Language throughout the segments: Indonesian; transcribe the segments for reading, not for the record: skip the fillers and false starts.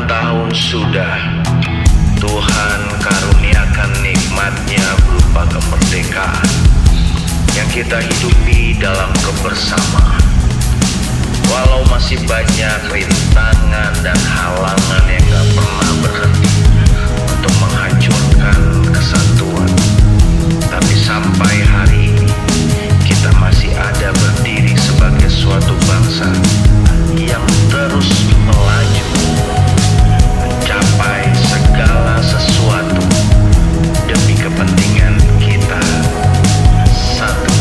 Tahun sudah Tuhan karuniakan nikmat-Nya berupa kemerdekaan yang kita hidupi dalam kebersamaan. Walau masih banyak rintangan dan halangan yang gak pernah berhenti untuk menghancurkan kesatuan, tapi sampai hari ini kita masih ada berdiri sebagai suatu bangsa yang terus melaju mencapai segala sesuatu demi kepentingan kita. Satu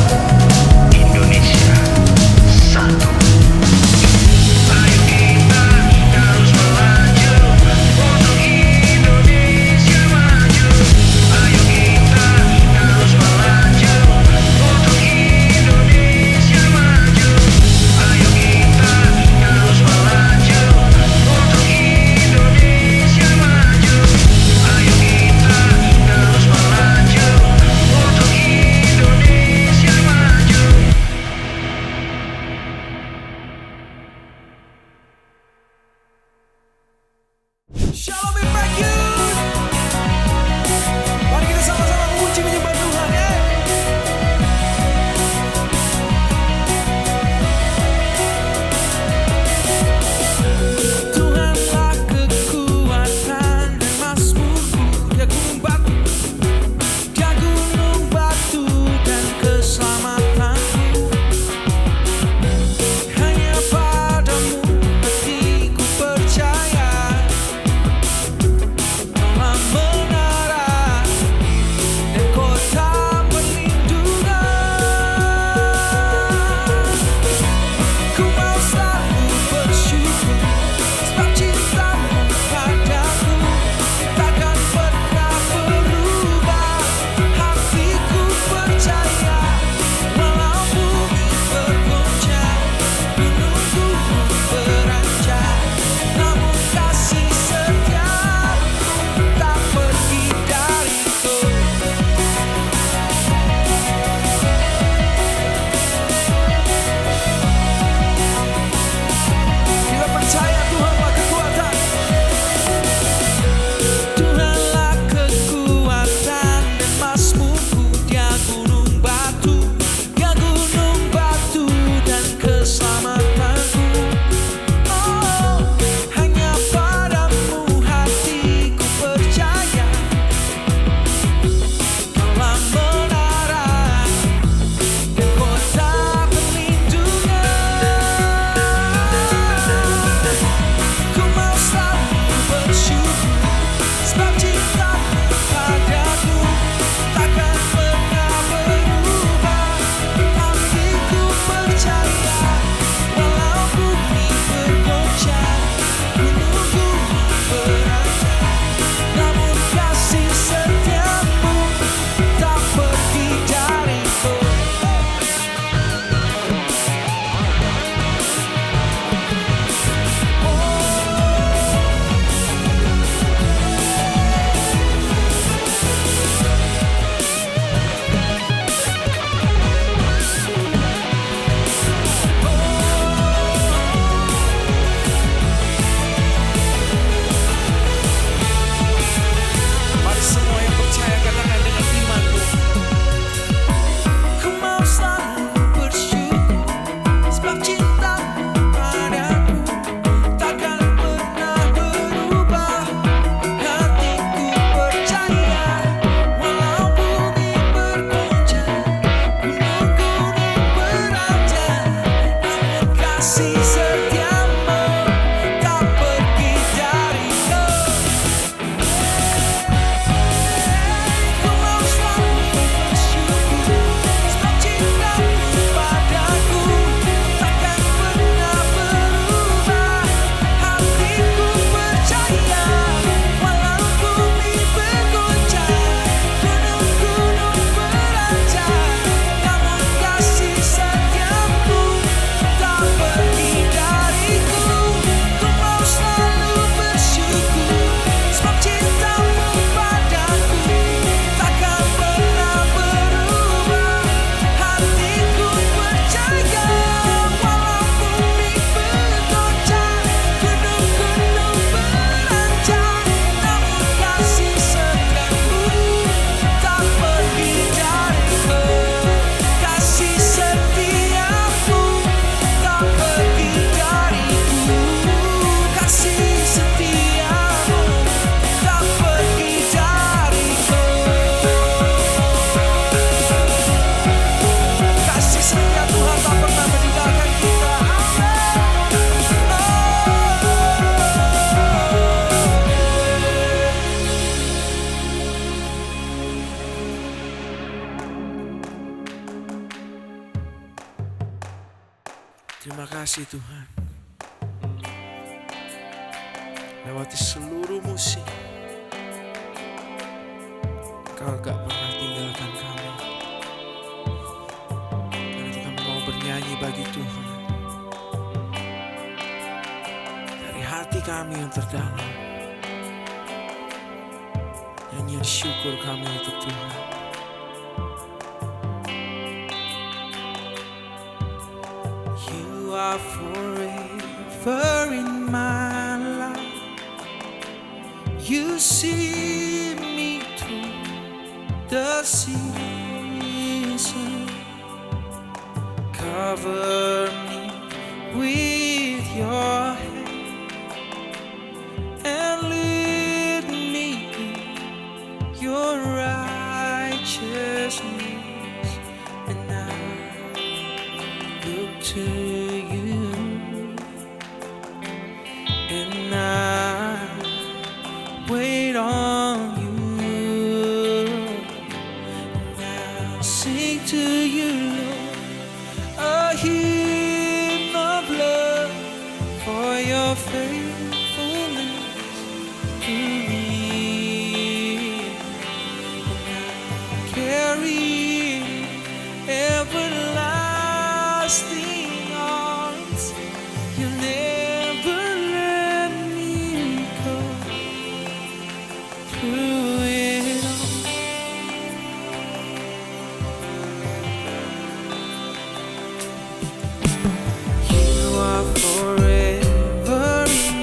Indonesia, satu. Ayo kita terus melaju untuk Indonesia maju. Ayo kita terus melaju untuk Indonesia maju. Ayo kita terus melaju untuk Indonesia maju. Ayo kita terus melaju untuk Indonesia maju. Shalom Impact Youth. Mari kita sama-sama memuji menyembah Tuhan ya. Tuhanlah kekuatan dan mazmurku, Dia gunung batu, Dia gunung batu dan keselamatanku. Hanya padamu hatiku percaya. Maha menara dan kota perlindungan. Ku mau selalu bersyukur sebab cintamu padaku takkan pernah berubah. Hatiku percaya walau bumi bergoncang, gunung-gunung beranjak, namun kasih setiamu tak pergi dariku. Bila percaya Tuhanlah kekuatan, Tuhanlah kekuatan dan mazmurku, Dia gunung batu, Dia gunung batu dan keselamatanku. Oh, hanya padamu hatiku percaya. Maha menara dan kota perlindungan. Ku mau selalu bersyukur sebab cintamu padaku takkan pernah berubah. Hatiku percaya walau bumi bergoncang, gunung-gunung beranjak, namun kasih setiamu tak pergi dariku. Mari semua yang percaya katakan dengan imanmu. Ku mau selalu bersyukur sebab cintamu padaku takkan pernah berubah. Hatiku percaya walau bumi bergoncang, gunung-gunung beranjak, namun kasih setiamu Terima kasih Tuhan. Lewati seluruh musim, Kau gak pernah tinggalkan kami. Karena itu kami mau bernyanyi bagi Tuhan dari hati kami yang terdalam. Nyanyian syukur kami untuk Tuhan. You are forever in my life. You see me through the season. Cover me with your hand and lead me in your righteousness. And I look to you, and I wait on you. Now sing to you, Lord, a hymn of love for your faithfulness to me. And I carry everlasting arms. You never let me go. Through it all, you are forever in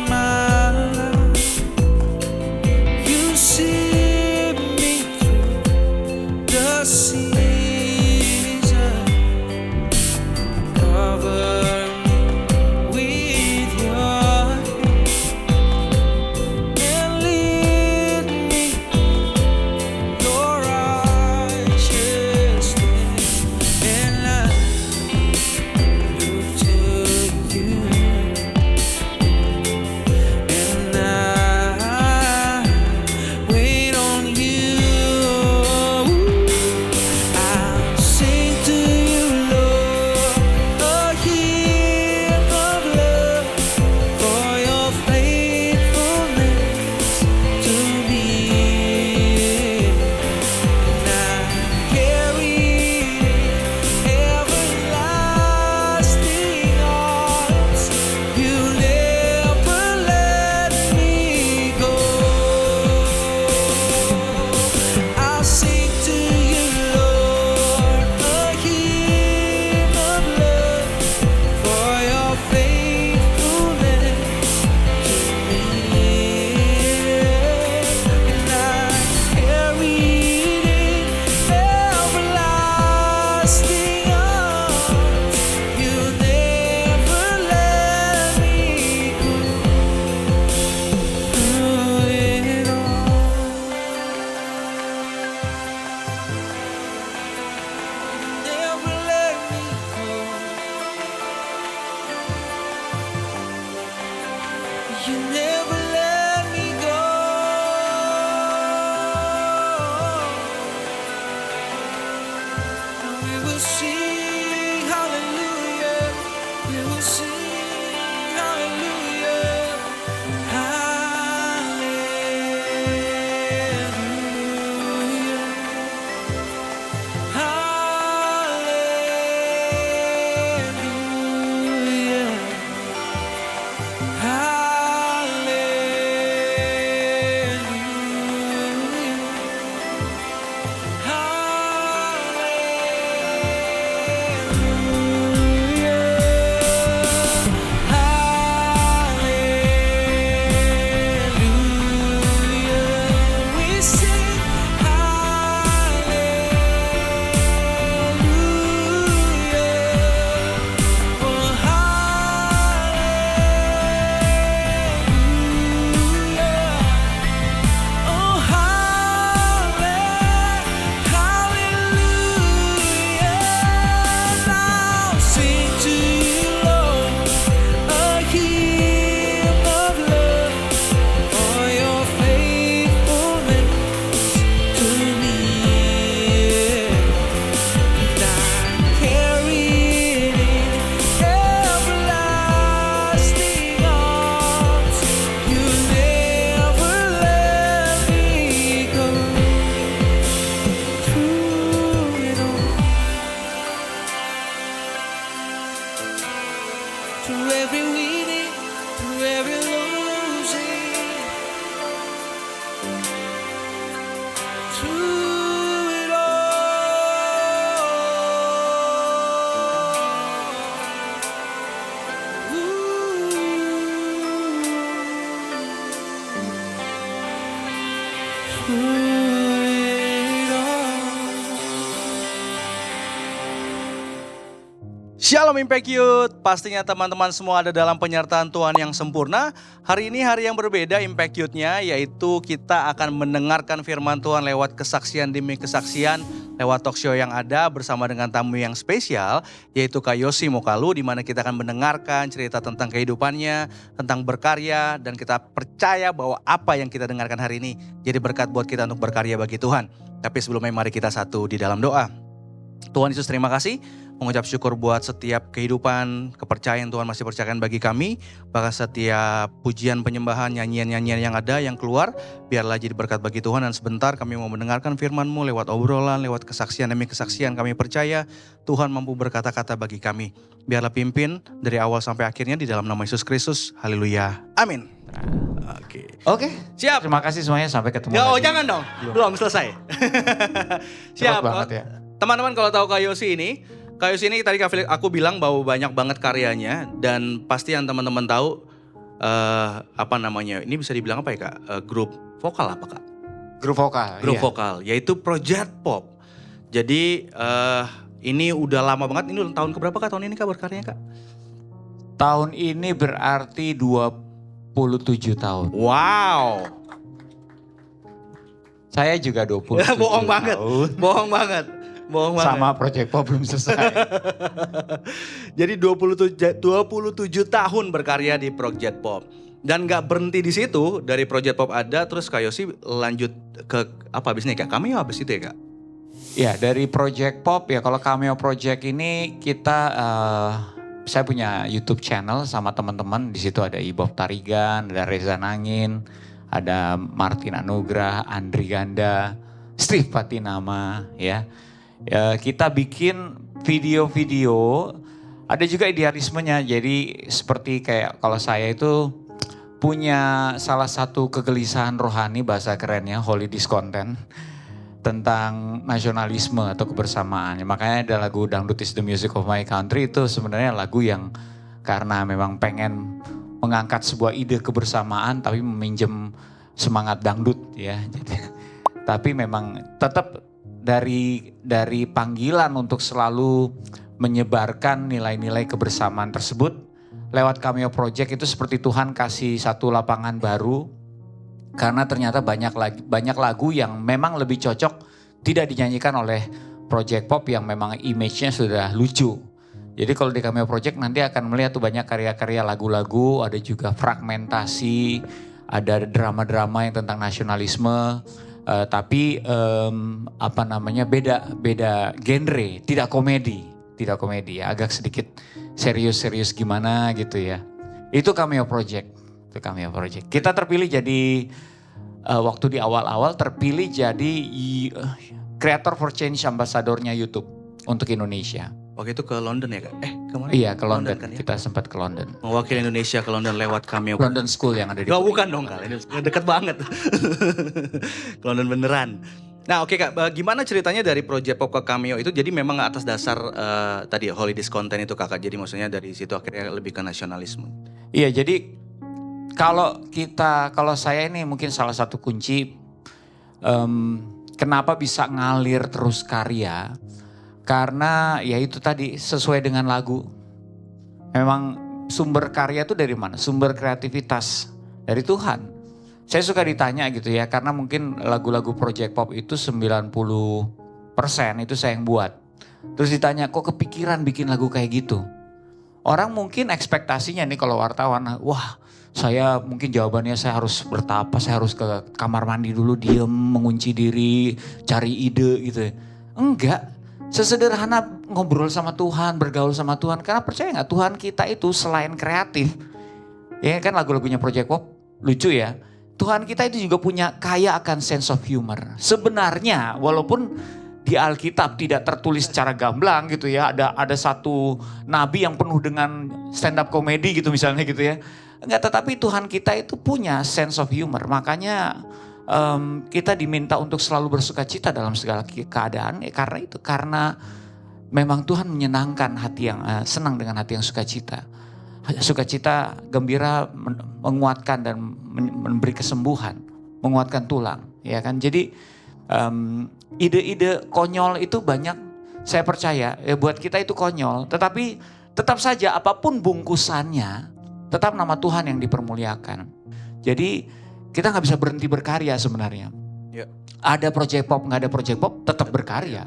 through every winning, through every losing, through it all. Shalom Impact Youth, pastinya teman-teman semua ada dalam penyertaan Tuhan yang sempurna. Hari ini hari yang berbeda Impact Youth-nya, yaitu kita akan mendengarkan firman Tuhan lewat kesaksian demi kesaksian, lewat talk show yang ada bersama dengan tamu yang spesial, yaitu Kak Yosi Mokalu, di mana kita akan mendengarkan cerita tentang kehidupannya, tentang berkarya, dan kita percaya bahwa apa yang kita dengarkan hari ini jadi berkat buat kita untuk berkarya bagi Tuhan. Tapi sebelumnya mari kita satu di dalam doa. Tuhan Yesus, terima kasih, mengucap syukur buat setiap kehidupan, kepercayaan Tuhan masih percayakan bagi kami. Bahkan setiap pujian, penyembahan, nyanyian-nyanyian yang ada, yang keluar, biarlah jadi berkat bagi Tuhan. Dan sebentar kami mau mendengarkan firman-Mu lewat obrolan, lewat kesaksian demi kesaksian. Kami percaya Tuhan mampu berkata-kata bagi kami. Biarlah pimpin dari awal sampai akhirnya di dalam nama Yesus Kristus. Haleluya. Amin. Oke, Siap. terima kasih semuanya, sampai ketemu Oh, lagi. jangan dong. Belum selesai. Siap. Cepet banget ya. Teman-teman kalau tahu Kak Yosi ini tadi Kak Felix, aku bilang bahwa banyak banget karyanya, dan pasti yang teman-teman tahu ini bisa dibilang apa ya Kak? Grup vokal apa Kak? Grup vokal. Grup iya. vokal, yaitu Project Pop. Jadi ini udah lama banget, ini tahun keberapa Kak tahun ini Kak berkaryanya Kak? Tahun ini berarti 27 tahun. Wow. Saya juga 27 Bohong banget. tahun. Bohong banget. Sama Project Pop belum selesai. Jadi 27 tahun berkarya di Project Pop. Dan gak berhenti di situ, dari Project Pop ada, terus Kak Yosi lanjut ke apa abis ini Kak? Cameo abis itu ya Kak? Ya, dari Project Pop ya, kalau Cameo Project ini saya punya YouTube channel sama teman-teman. Di situ ada Ibob Tarigan, ada Reza Nangin, ada Martin Anugrah, Andri Ganda, Steve Patinama ya. Kita bikin video-video, ada juga idealismenya. Jadi seperti kayak kalau saya itu punya salah satu kegelisahan rohani, bahasa kerennya Holy Discontent, tentang nasionalisme atau kebersamaan. Makanya ada lagu Dangdut is the Music of My Country, itu sebenarnya lagu yang karena memang pengen mengangkat sebuah ide kebersamaan tapi meminjam semangat dangdut ya. Jadi, tapi memang tetap dari panggilan untuk selalu menyebarkan nilai-nilai kebersamaan tersebut lewat Cameo Project, itu seperti Tuhan kasih satu lapangan baru, karena ternyata banyak lagu yang memang lebih cocok tidak dinyanyikan oleh Project Pop yang memang image-nya sudah lucu. Jadi kalau di Cameo Project nanti akan melihat tuh banyak karya-karya lagu-lagu, ada juga fragmentasi, ada drama-drama yang tentang nasionalisme. Tapi beda genre, tidak komedi ya, agak sedikit serius gimana gitu ya. Itu Cameo Project. Kita terpilih jadi waktu di awal-awal terpilih jadi Creator for Change Ambassador-nya YouTube untuk Indonesia. Waktu itu ke London ya Kak? Kemana? Iya, ke London kan, ya? Kita sempat ke London. Mewakili Indonesia ke London lewat Cameo. London School yang ada di Gak, bukan dong Kak, ini deket banget. Ke London beneran. Nah oke Kak, gimana ceritanya dari Project Pop ke Cameo itu? Jadi memang atas dasar tadi Holy Discontent itu Kakak, jadi maksudnya dari situ akhirnya lebih ke nasionalisme. Iya, jadi kalau saya ini mungkin salah satu kunci kenapa bisa ngalir terus karya, karena ya itu tadi sesuai dengan lagu. Memang sumber karya itu dari mana? Sumber kreativitas dari Tuhan. Saya suka ditanya gitu ya, karena mungkin lagu-lagu Project Pop itu 90% itu saya yang buat. Terus ditanya, kok kepikiran bikin lagu kayak gitu? Orang mungkin ekspektasinya nih kalau wartawan, wah saya mungkin jawabannya saya harus bertapa, saya harus ke kamar mandi dulu, diem, mengunci diri, cari ide gitu ya. Enggak. Sesederhana ngobrol sama Tuhan, bergaul sama Tuhan. Karena percaya gak Tuhan kita itu selain kreatif. Ya kan lagu-lagunya Project Pop lucu ya. Tuhan kita itu juga punya kaya akan sense of humor. Sebenarnya walaupun di Alkitab tidak tertulis secara gamblang gitu ya. Ada satu nabi yang penuh dengan stand up comedy gitu misalnya gitu ya. Enggak, tetapi Tuhan kita itu punya sense of humor. Makanya kita diminta untuk selalu bersuka cita dalam segala keadaan. Karena memang Tuhan menyenangkan hati yang senang dengan hati yang sukacita. Sukacita, gembira, menguatkan dan memberi kesembuhan, menguatkan tulang, ya kan. Jadi ide-ide konyol itu banyak, saya percaya ya buat kita itu konyol. Tetapi tetap saja apapun bungkusannya, tetap nama Tuhan yang dipermuliakan. Jadi kita nggak bisa berhenti berkarya sebenarnya. Ya. Ada project pop, nggak ada project pop, tetap berkarya.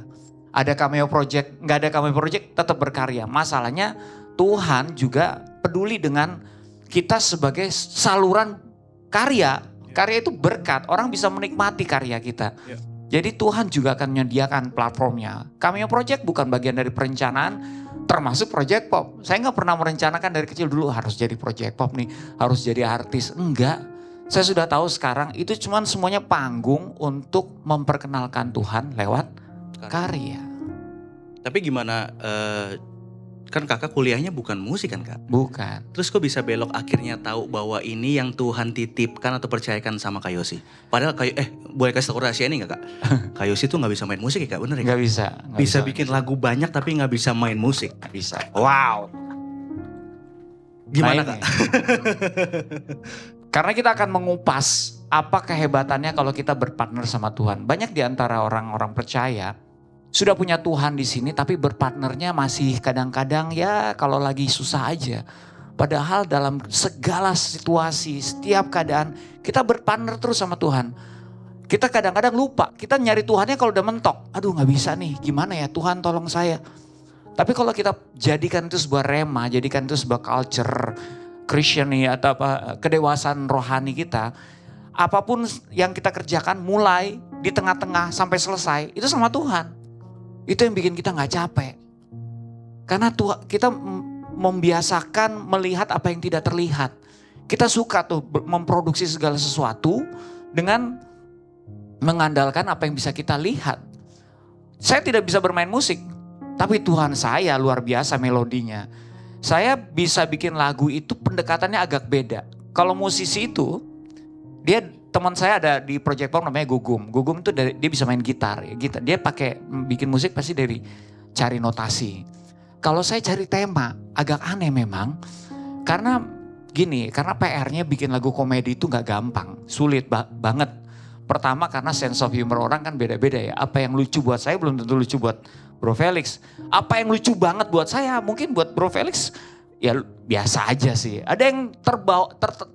Ada cameo project, nggak ada cameo project, tetap berkarya. Masalahnya Tuhan juga peduli dengan kita sebagai saluran karya. Karya itu berkat, orang bisa menikmati karya kita. Ya. Jadi Tuhan juga akan menyediakan platformnya. Cameo project bukan bagian dari perencanaan, termasuk project pop. Saya nggak pernah merencanakan dari kecil dulu harus jadi project pop nih, harus jadi artis. Enggak, saya sudah tahu sekarang itu cuman semuanya panggung untuk memperkenalkan Tuhan lewat karya. Tapi gimana, kan kakak kuliahnya bukan musik kan kak? Bukan. Terus kok bisa belok akhirnya tahu bahwa ini yang Tuhan titipkan atau percayakan sama Kak Yosi? Padahal boleh kasih tau rahasia ini gak kak? Kak Yosi tuh gak bisa main musik ya kak, bener ya? Nggak bisa. Bisa bikin lagu banyak tapi gak bisa main musik. Nggak bisa. Wow. Gimana Nah, kak? Karena kita akan mengupas apa kehebatannya kalau kita berpartner sama Tuhan. Banyak di antara orang-orang percaya sudah punya Tuhan di sini tapi berpartnernya masih kadang-kadang ya kalau lagi susah aja. Padahal dalam segala situasi, setiap keadaan kita berpartner terus sama Tuhan. Kita kadang-kadang lupa, kita nyari Tuhannya kalau udah mentok. Aduh gak bisa nih, gimana ya Tuhan tolong saya. Tapi kalau kita jadikan itu sebuah rema, jadikan itu sebuah culture Christian nih atau apa kedewasaan rohani kita. Apapun yang kita kerjakan mulai di tengah-tengah sampai selesai itu sama Tuhan. Itu yang bikin kita gak capek. Karena kita membiasakan melihat apa yang tidak terlihat. Kita suka tuh memproduksi segala sesuatu dengan mengandalkan apa yang bisa kita lihat. Saya tidak bisa bermain musik, tapi Tuhan saya luar biasa melodinya. Saya bisa bikin lagu itu pendekatannya agak beda. Kalau musisi itu, teman saya ada di Project Pop namanya Gugum. Gugum itu dia bisa main gitar. Dia pakai bikin musik pasti dari cari notasi. Kalau saya cari tema agak aneh memang. Karena PR-nya bikin lagu komedi itu gak gampang. Sulit banget. Pertama karena sense of humor orang kan beda-beda ya. Apa yang lucu buat saya belum tentu lucu buat Bro Felix. Apa yang lucu banget buat saya mungkin buat Bro Felix ya biasa aja sih. Ada yang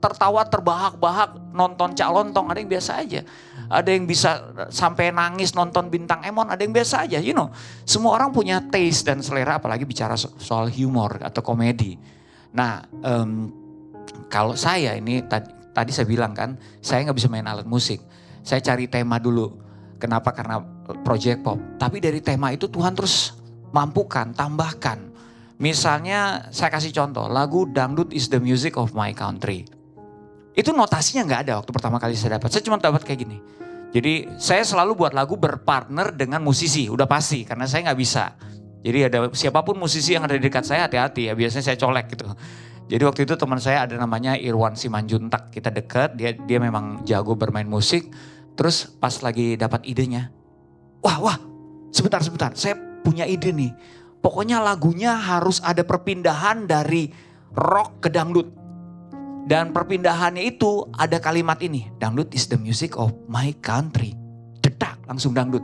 tertawa terbahak-bahak nonton Cak Lontong, ada yang biasa aja. Ada yang bisa sampai nangis nonton Bintang Emon, ada yang biasa aja. You know, semua orang punya taste dan selera apalagi bicara soal humor atau komedi. Nah, kalau saya ini tadi saya bilang kan, saya nggak bisa main alat musik. Saya cari tema dulu. Kenapa? Karena project pop. Tapi dari tema itu Tuhan terus mampukan, tambahkan. Misalnya saya kasih contoh, lagu Dangdut is the music of my country. Itu notasinya nggak ada waktu pertama kali saya dapat. Saya cuma dapat kayak gini. Jadi saya selalu buat lagu berpartner dengan musisi, udah pasti karena saya nggak bisa. Jadi ada siapapun musisi yang ada di dekat saya hati-hati ya, biasanya saya colek gitu. Jadi waktu itu teman saya ada namanya Irwan Simanjuntak, kita dekat, dia memang jago bermain musik. Terus pas lagi dapat idenya, wah sebentar, saya punya ide nih. Pokoknya lagunya harus ada perpindahan dari rock ke dangdut. Dan perpindahannya itu ada kalimat ini. Dangdut is the music of my country. Detak, langsung dangdut.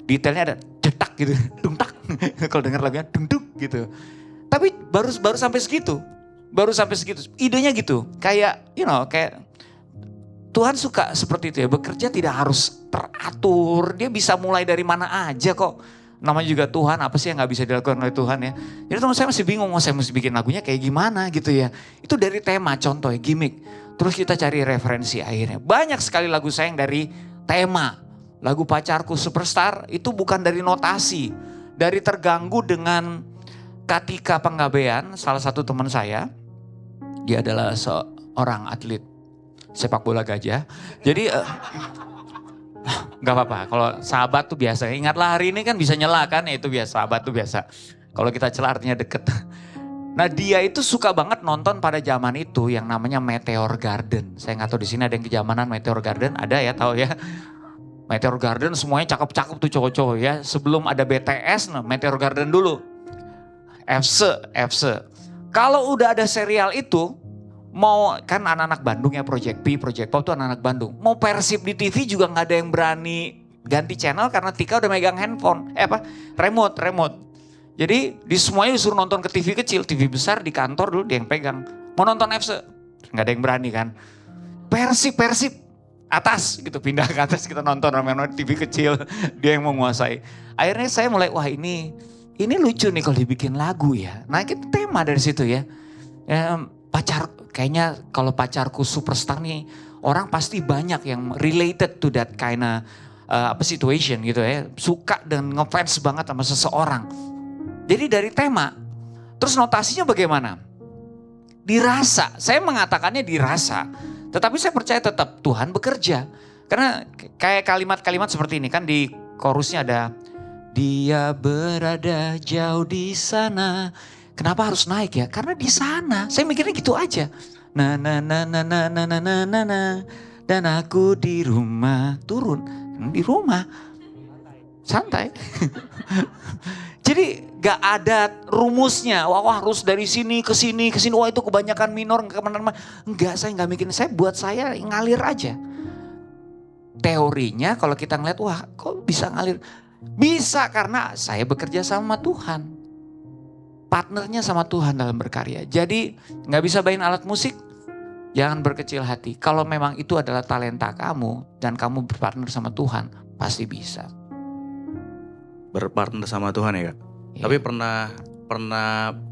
Detailnya ada detak gitu. Dungtak. Kalau dengar lagunya dungduk gitu. Tapi baru sampai segitu. Idenya gitu. Kayak kayak Tuhan suka seperti itu ya. Bekerja tidak harus teratur. Dia bisa mulai dari mana aja kok. Namanya juga Tuhan, apa sih yang gak bisa dilakukan oleh Tuhan ya. Jadi teman saya masih bingung, saya mesti bikin lagunya kayak gimana gitu ya. Itu dari tema, contoh ya, gimmick. Terus kita cari referensi akhirnya. Banyak sekali lagu saya yang dari tema. Lagu Pacarku Superstar itu bukan dari notasi. Dari terganggu dengan Katika Panggabean, salah satu teman saya. Dia adalah seorang atlet sepak bola gajah. Jadi Gak apa-apa, kalau sahabat tuh biasa. Ingatlah hari ini kan bisa nyela kan, ya itu biasa, sahabat tuh biasa. Kalau kita celah artinya deket. Nah dia itu suka banget nonton pada zaman itu yang namanya Meteor Garden. Saya nggak tahu di sini ada yang kejamanan Meteor Garden, ada ya tahu ya. Meteor Garden semuanya cakep-cakep tuh cowok-cowok ya. Sebelum ada BTS, nah Meteor Garden dulu. FC. Kalau udah ada serial itu, mau kan anak-anak Bandung ya Project P, Project Pop tuh anak-anak Bandung. Mau Persib di TV juga nggak ada yang berani ganti channel karena Tika udah megang handphone. Remote. Jadi di semuanya disuruh nonton ke TV kecil, TV besar di kantor dulu dia yang pegang. Mau nonton FC, nggak ada yang berani kan. Persib atas gitu, pindah ke atas kita nonton ramai-ramai TV kecil, dia yang menguasai. Akhirnya saya mulai wah ini lucu nih kalau dibikin lagu ya. Nah kita tema dari situ ya. Kayaknya kalau pacarku superstar nih, orang pasti banyak yang related to that kind of situation gitu ya. Suka dan ngefans banget sama seseorang. Jadi dari tema, terus notasinya bagaimana? Dirasa, saya mengatakannya dirasa. Tetapi saya percaya tetap Tuhan bekerja. Karena kayak kalimat-kalimat seperti ini kan di chorusnya ada, dia berada jauh di sana. Kenapa harus naik ya? Karena di sana. Saya mikirnya gitu aja. Na dan aku di rumah turun. Di rumah. Santai. Jadi gak ada rumusnya. Wah harus dari sini ke sini. Wah itu kebanyakan minor. Enggak, saya gak mikirin. Buat saya ngalir aja. Teorinya kalau kita ngeliat, wah kok bisa ngalir? Bisa karena saya bekerja sama Tuhan. Partnernya sama Tuhan dalam berkarya. Jadi gak bisa main alat musik. Jangan berkecil hati. Kalau memang itu adalah talenta kamu. Dan kamu berpartner sama Tuhan. Pasti bisa. Berpartner sama Tuhan ya Kak. Ya. Tapi pernah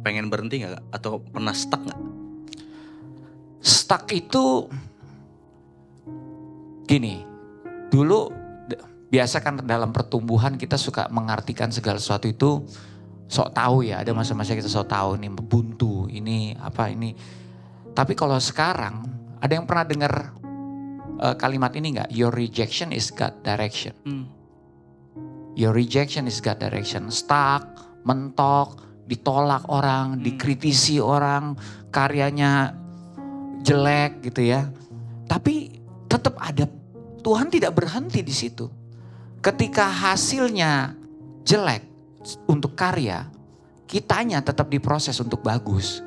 pengen berhenti gak Kak? Atau pernah stuck gak? Stuck itu gini, dulu biasa kan dalam pertumbuhan kita suka mengartikan segala sesuatu itu sok tahu ya. Ada masa-masa kita sok tahu nih buntu, ini apa ini. Tapi kalau sekarang ada yang pernah dengar kalimat ini gak? Your rejection is God direction. Your rejection is God direction. Stuck, mentok, ditolak orang, dikritisi orang, karyanya jelek gitu ya. Tapi tetap ada, Tuhan tidak berhenti di situ. Ketika hasilnya jelek untuk karya, kitanya tetap diproses untuk bagus.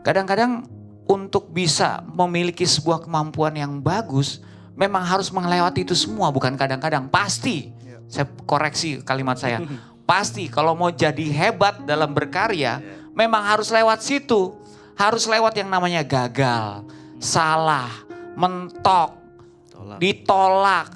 Kadang-kadang untuk bisa memiliki sebuah kemampuan yang bagus, memang harus melewati itu semua, bukan kadang-kadang, pasti. Saya koreksi kalimat saya. Pasti kalau mau jadi hebat dalam berkarya, memang harus lewat situ. Harus lewat yang namanya gagal, salah, mentok, ditolak,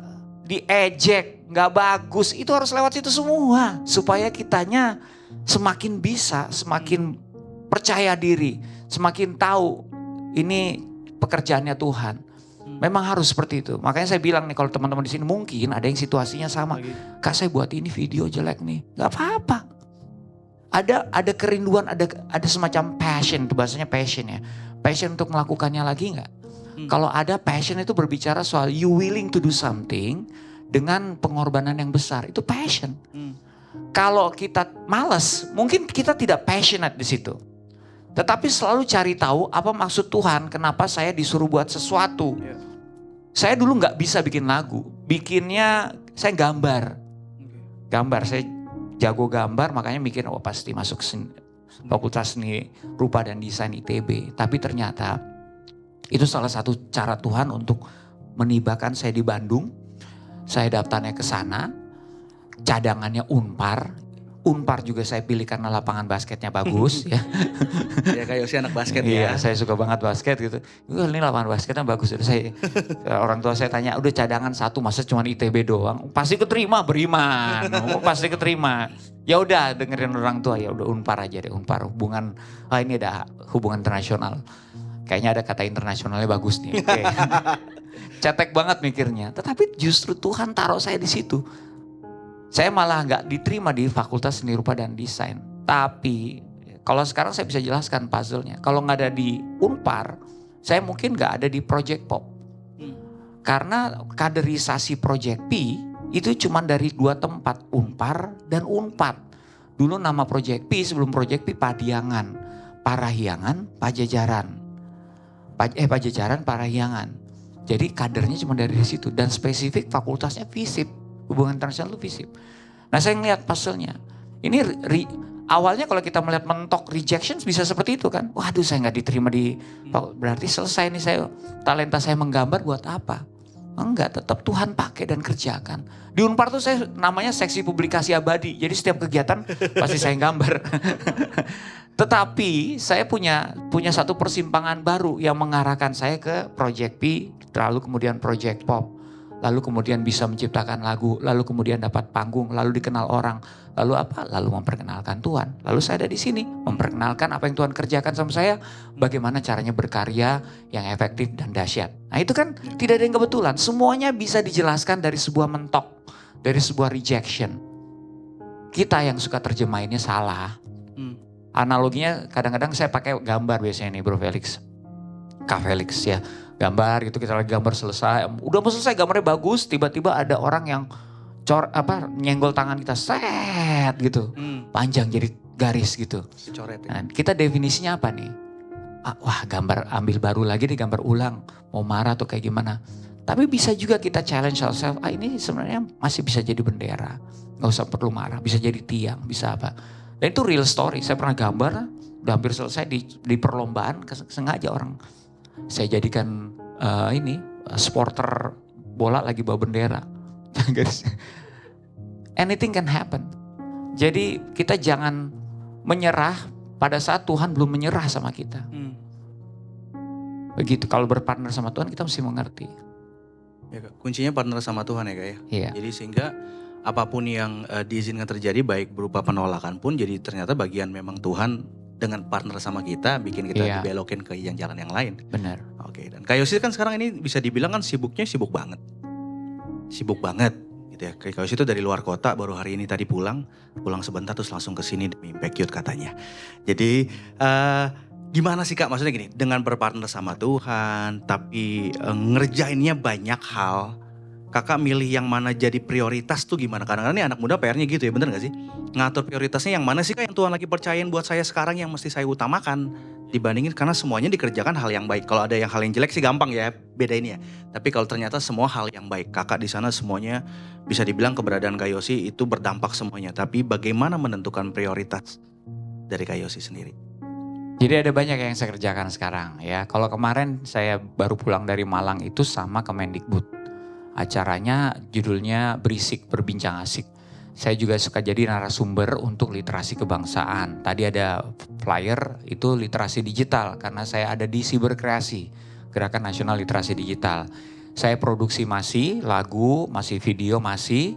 diejek, gak bagus. Itu harus lewat situ semua. Supaya kitanya semakin bisa, semakin percaya diri, semakin tahu ini pekerjaannya Tuhan. Memang harus seperti itu. Makanya saya bilang nih kalau teman-teman di sini mungkin ada yang situasinya sama. Kak saya buat ini video jelek nih. Gak apa-apa. Ada kerinduan, ada semacam passion. Itu bahasanya passion ya. Passion untuk melakukannya lagi gak? Kalau ada passion itu berbicara soal you willing to do something dengan pengorbanan yang besar. Itu passion. Kalau kita malas, mungkin kita tidak passionate di situ. Tetapi selalu cari tahu apa maksud Tuhan. Kenapa saya disuruh buat sesuatu. Saya dulu gak bisa bikin lagu. Bikinnya saya gambar. Saya jago gambar makanya mikir oh pasti masuk Fakultas Seni Rupa dan Desain ITB. Tapi ternyata itu salah satu cara Tuhan untuk menibakan saya di Bandung. Saya daftarnya ke sana. Cadangannya Unpar. Unpar juga saya pilih karena lapangan basketnya bagus ya. Ya kayak Yosi anak basket ya. Iya, saya suka banget basket gitu. Ini lapangan basketnya bagus. Saya orang tua saya tanya, udah cadangan satu masa cuma ITB doang? Pasti keterima, beriman. Pasti keterima. Ya udah dengerin orang tua, ya udah Unpar aja deh, Unpar. Hubungan ini ada hubungan internasional. Kayaknya ada kata internasionalnya bagus nih. Oke. Cetek banget mikirnya. Tetapi justru Tuhan taruh saya di situ. Saya malah nggak diterima di Fakultas Seni Rupa dan Desain. Tapi kalau sekarang saya bisa jelaskan puzzle-nya. Kalau nggak ada di Unpar, saya mungkin nggak ada di Project Pop. Karena kaderisasi Project P itu cuma dari 2 tempat, Unpar dan Unpad. Dulu nama Project P, sebelum Project P Padiangan, Parahyangan, Pajajaran. Pajajaran, Parahyangan. Jadi kadernya cuma dari situ dan spesifik fakultasnya FISIP, hubungan internasional itu FISIP. Nah saya ngeliat puzzle-nya. Ini awalnya kalau kita melihat mentok rejection bisa seperti itu kan. Waduh saya nggak diterima di, berarti selesai nih saya, talenta saya menggambar buat apa? Enggak, tetap Tuhan pakai dan kerjakan. Di Unpar tuh saya namanya seksi publikasi abadi. Jadi setiap kegiatan pasti saya gambar. Tetapi saya punya satu persimpangan baru yang mengarahkan saya ke Project P, lalu kemudian Project Pop. Lalu kemudian bisa menciptakan lagu, lalu kemudian dapat panggung, lalu dikenal orang. Lalu apa? Lalu memperkenalkan Tuhan. Lalu saya ada di sini, memperkenalkan apa yang Tuhan kerjakan sama saya. Bagaimana caranya berkarya yang efektif dan dahsyat. Nah itu kan tidak ada yang kebetulan. Semuanya bisa dijelaskan dari sebuah mentok, dari sebuah rejection. Kita yang suka terjemahinnya salah. Analoginya kadang-kadang saya pakai gambar biasanya nih Bro Felix. Kak Felix ya. Gambar gitu, kita lagi gambar selesai. Udah mau selesai gambarnya bagus, tiba-tiba ada orang yang nyenggol tangan kita, set gitu. Panjang jadi garis gitu. Coret ya. Nah, kita definisinya apa nih? Wah gambar ambil baru lagi nih, gambar ulang. Mau marah atau kayak gimana. Tapi bisa juga kita challenge ourselves, ini sebenarnya masih bisa jadi bendera. Gak usah perlu marah, bisa jadi tiang, bisa apa. Dan itu real story, saya pernah gambar, udah hampir selesai di perlombaan, sengaja orang. Saya jadikan supporter bola lagi bawa bendera. Anything can happen. Jadi kita jangan menyerah pada saat Tuhan belum menyerah sama kita. Begitu kalau berpartner sama Tuhan kita mesti mengerti. Ya, Kak. Kuncinya partner sama Tuhan ya Kak ya. Iya. Jadi sehingga apapun yang diizinkan terjadi baik berupa penolakan pun jadi ternyata bagian memang Tuhan dengan partner sama kita bikin kita dibelokin ke jalan yang lain. Benar. Oke, dan Kak Yosi kan sekarang ini bisa dibilang kan sibuknya sibuk banget. Sibuk banget gitu ya. Kak Yosi itu dari luar kota baru hari ini tadi pulang sebentar terus langsung ke sini demi Impact Youth katanya. Jadi gimana sih Kak maksudnya gini, dengan berpartner sama Tuhan tapi ngerjainnya banyak hal. Kakak milih yang mana jadi prioritas tuh gimana? Kadang-kadang nih anak muda PR-nya gitu ya, bener gak sih? Ngatur prioritasnya yang mana sih Kak yang Tuhan lagi percayain buat saya sekarang yang mesti saya utamakan. Dibandingin karena semuanya dikerjakan hal yang baik. Kalau ada yang hal yang jelek sih gampang ya, bedain ya. Tapi kalau ternyata semua hal yang baik, Kakak di sana semuanya bisa dibilang keberadaan Kak Yosi itu berdampak semuanya. Tapi bagaimana menentukan prioritas dari Kak Yosi sendiri? Jadi ada banyak yang saya kerjakan sekarang ya. Kalau kemarin saya baru pulang dari Malang itu sama Kemendikbud. Acaranya judulnya Berisik Berbincang Asik. Saya juga suka jadi narasumber untuk literasi kebangsaan. Tadi ada flyer itu literasi digital karena saya ada di Siberkreasi, Gerakan Nasional Literasi Digital. Saya produksi masih, lagu, masih video masih,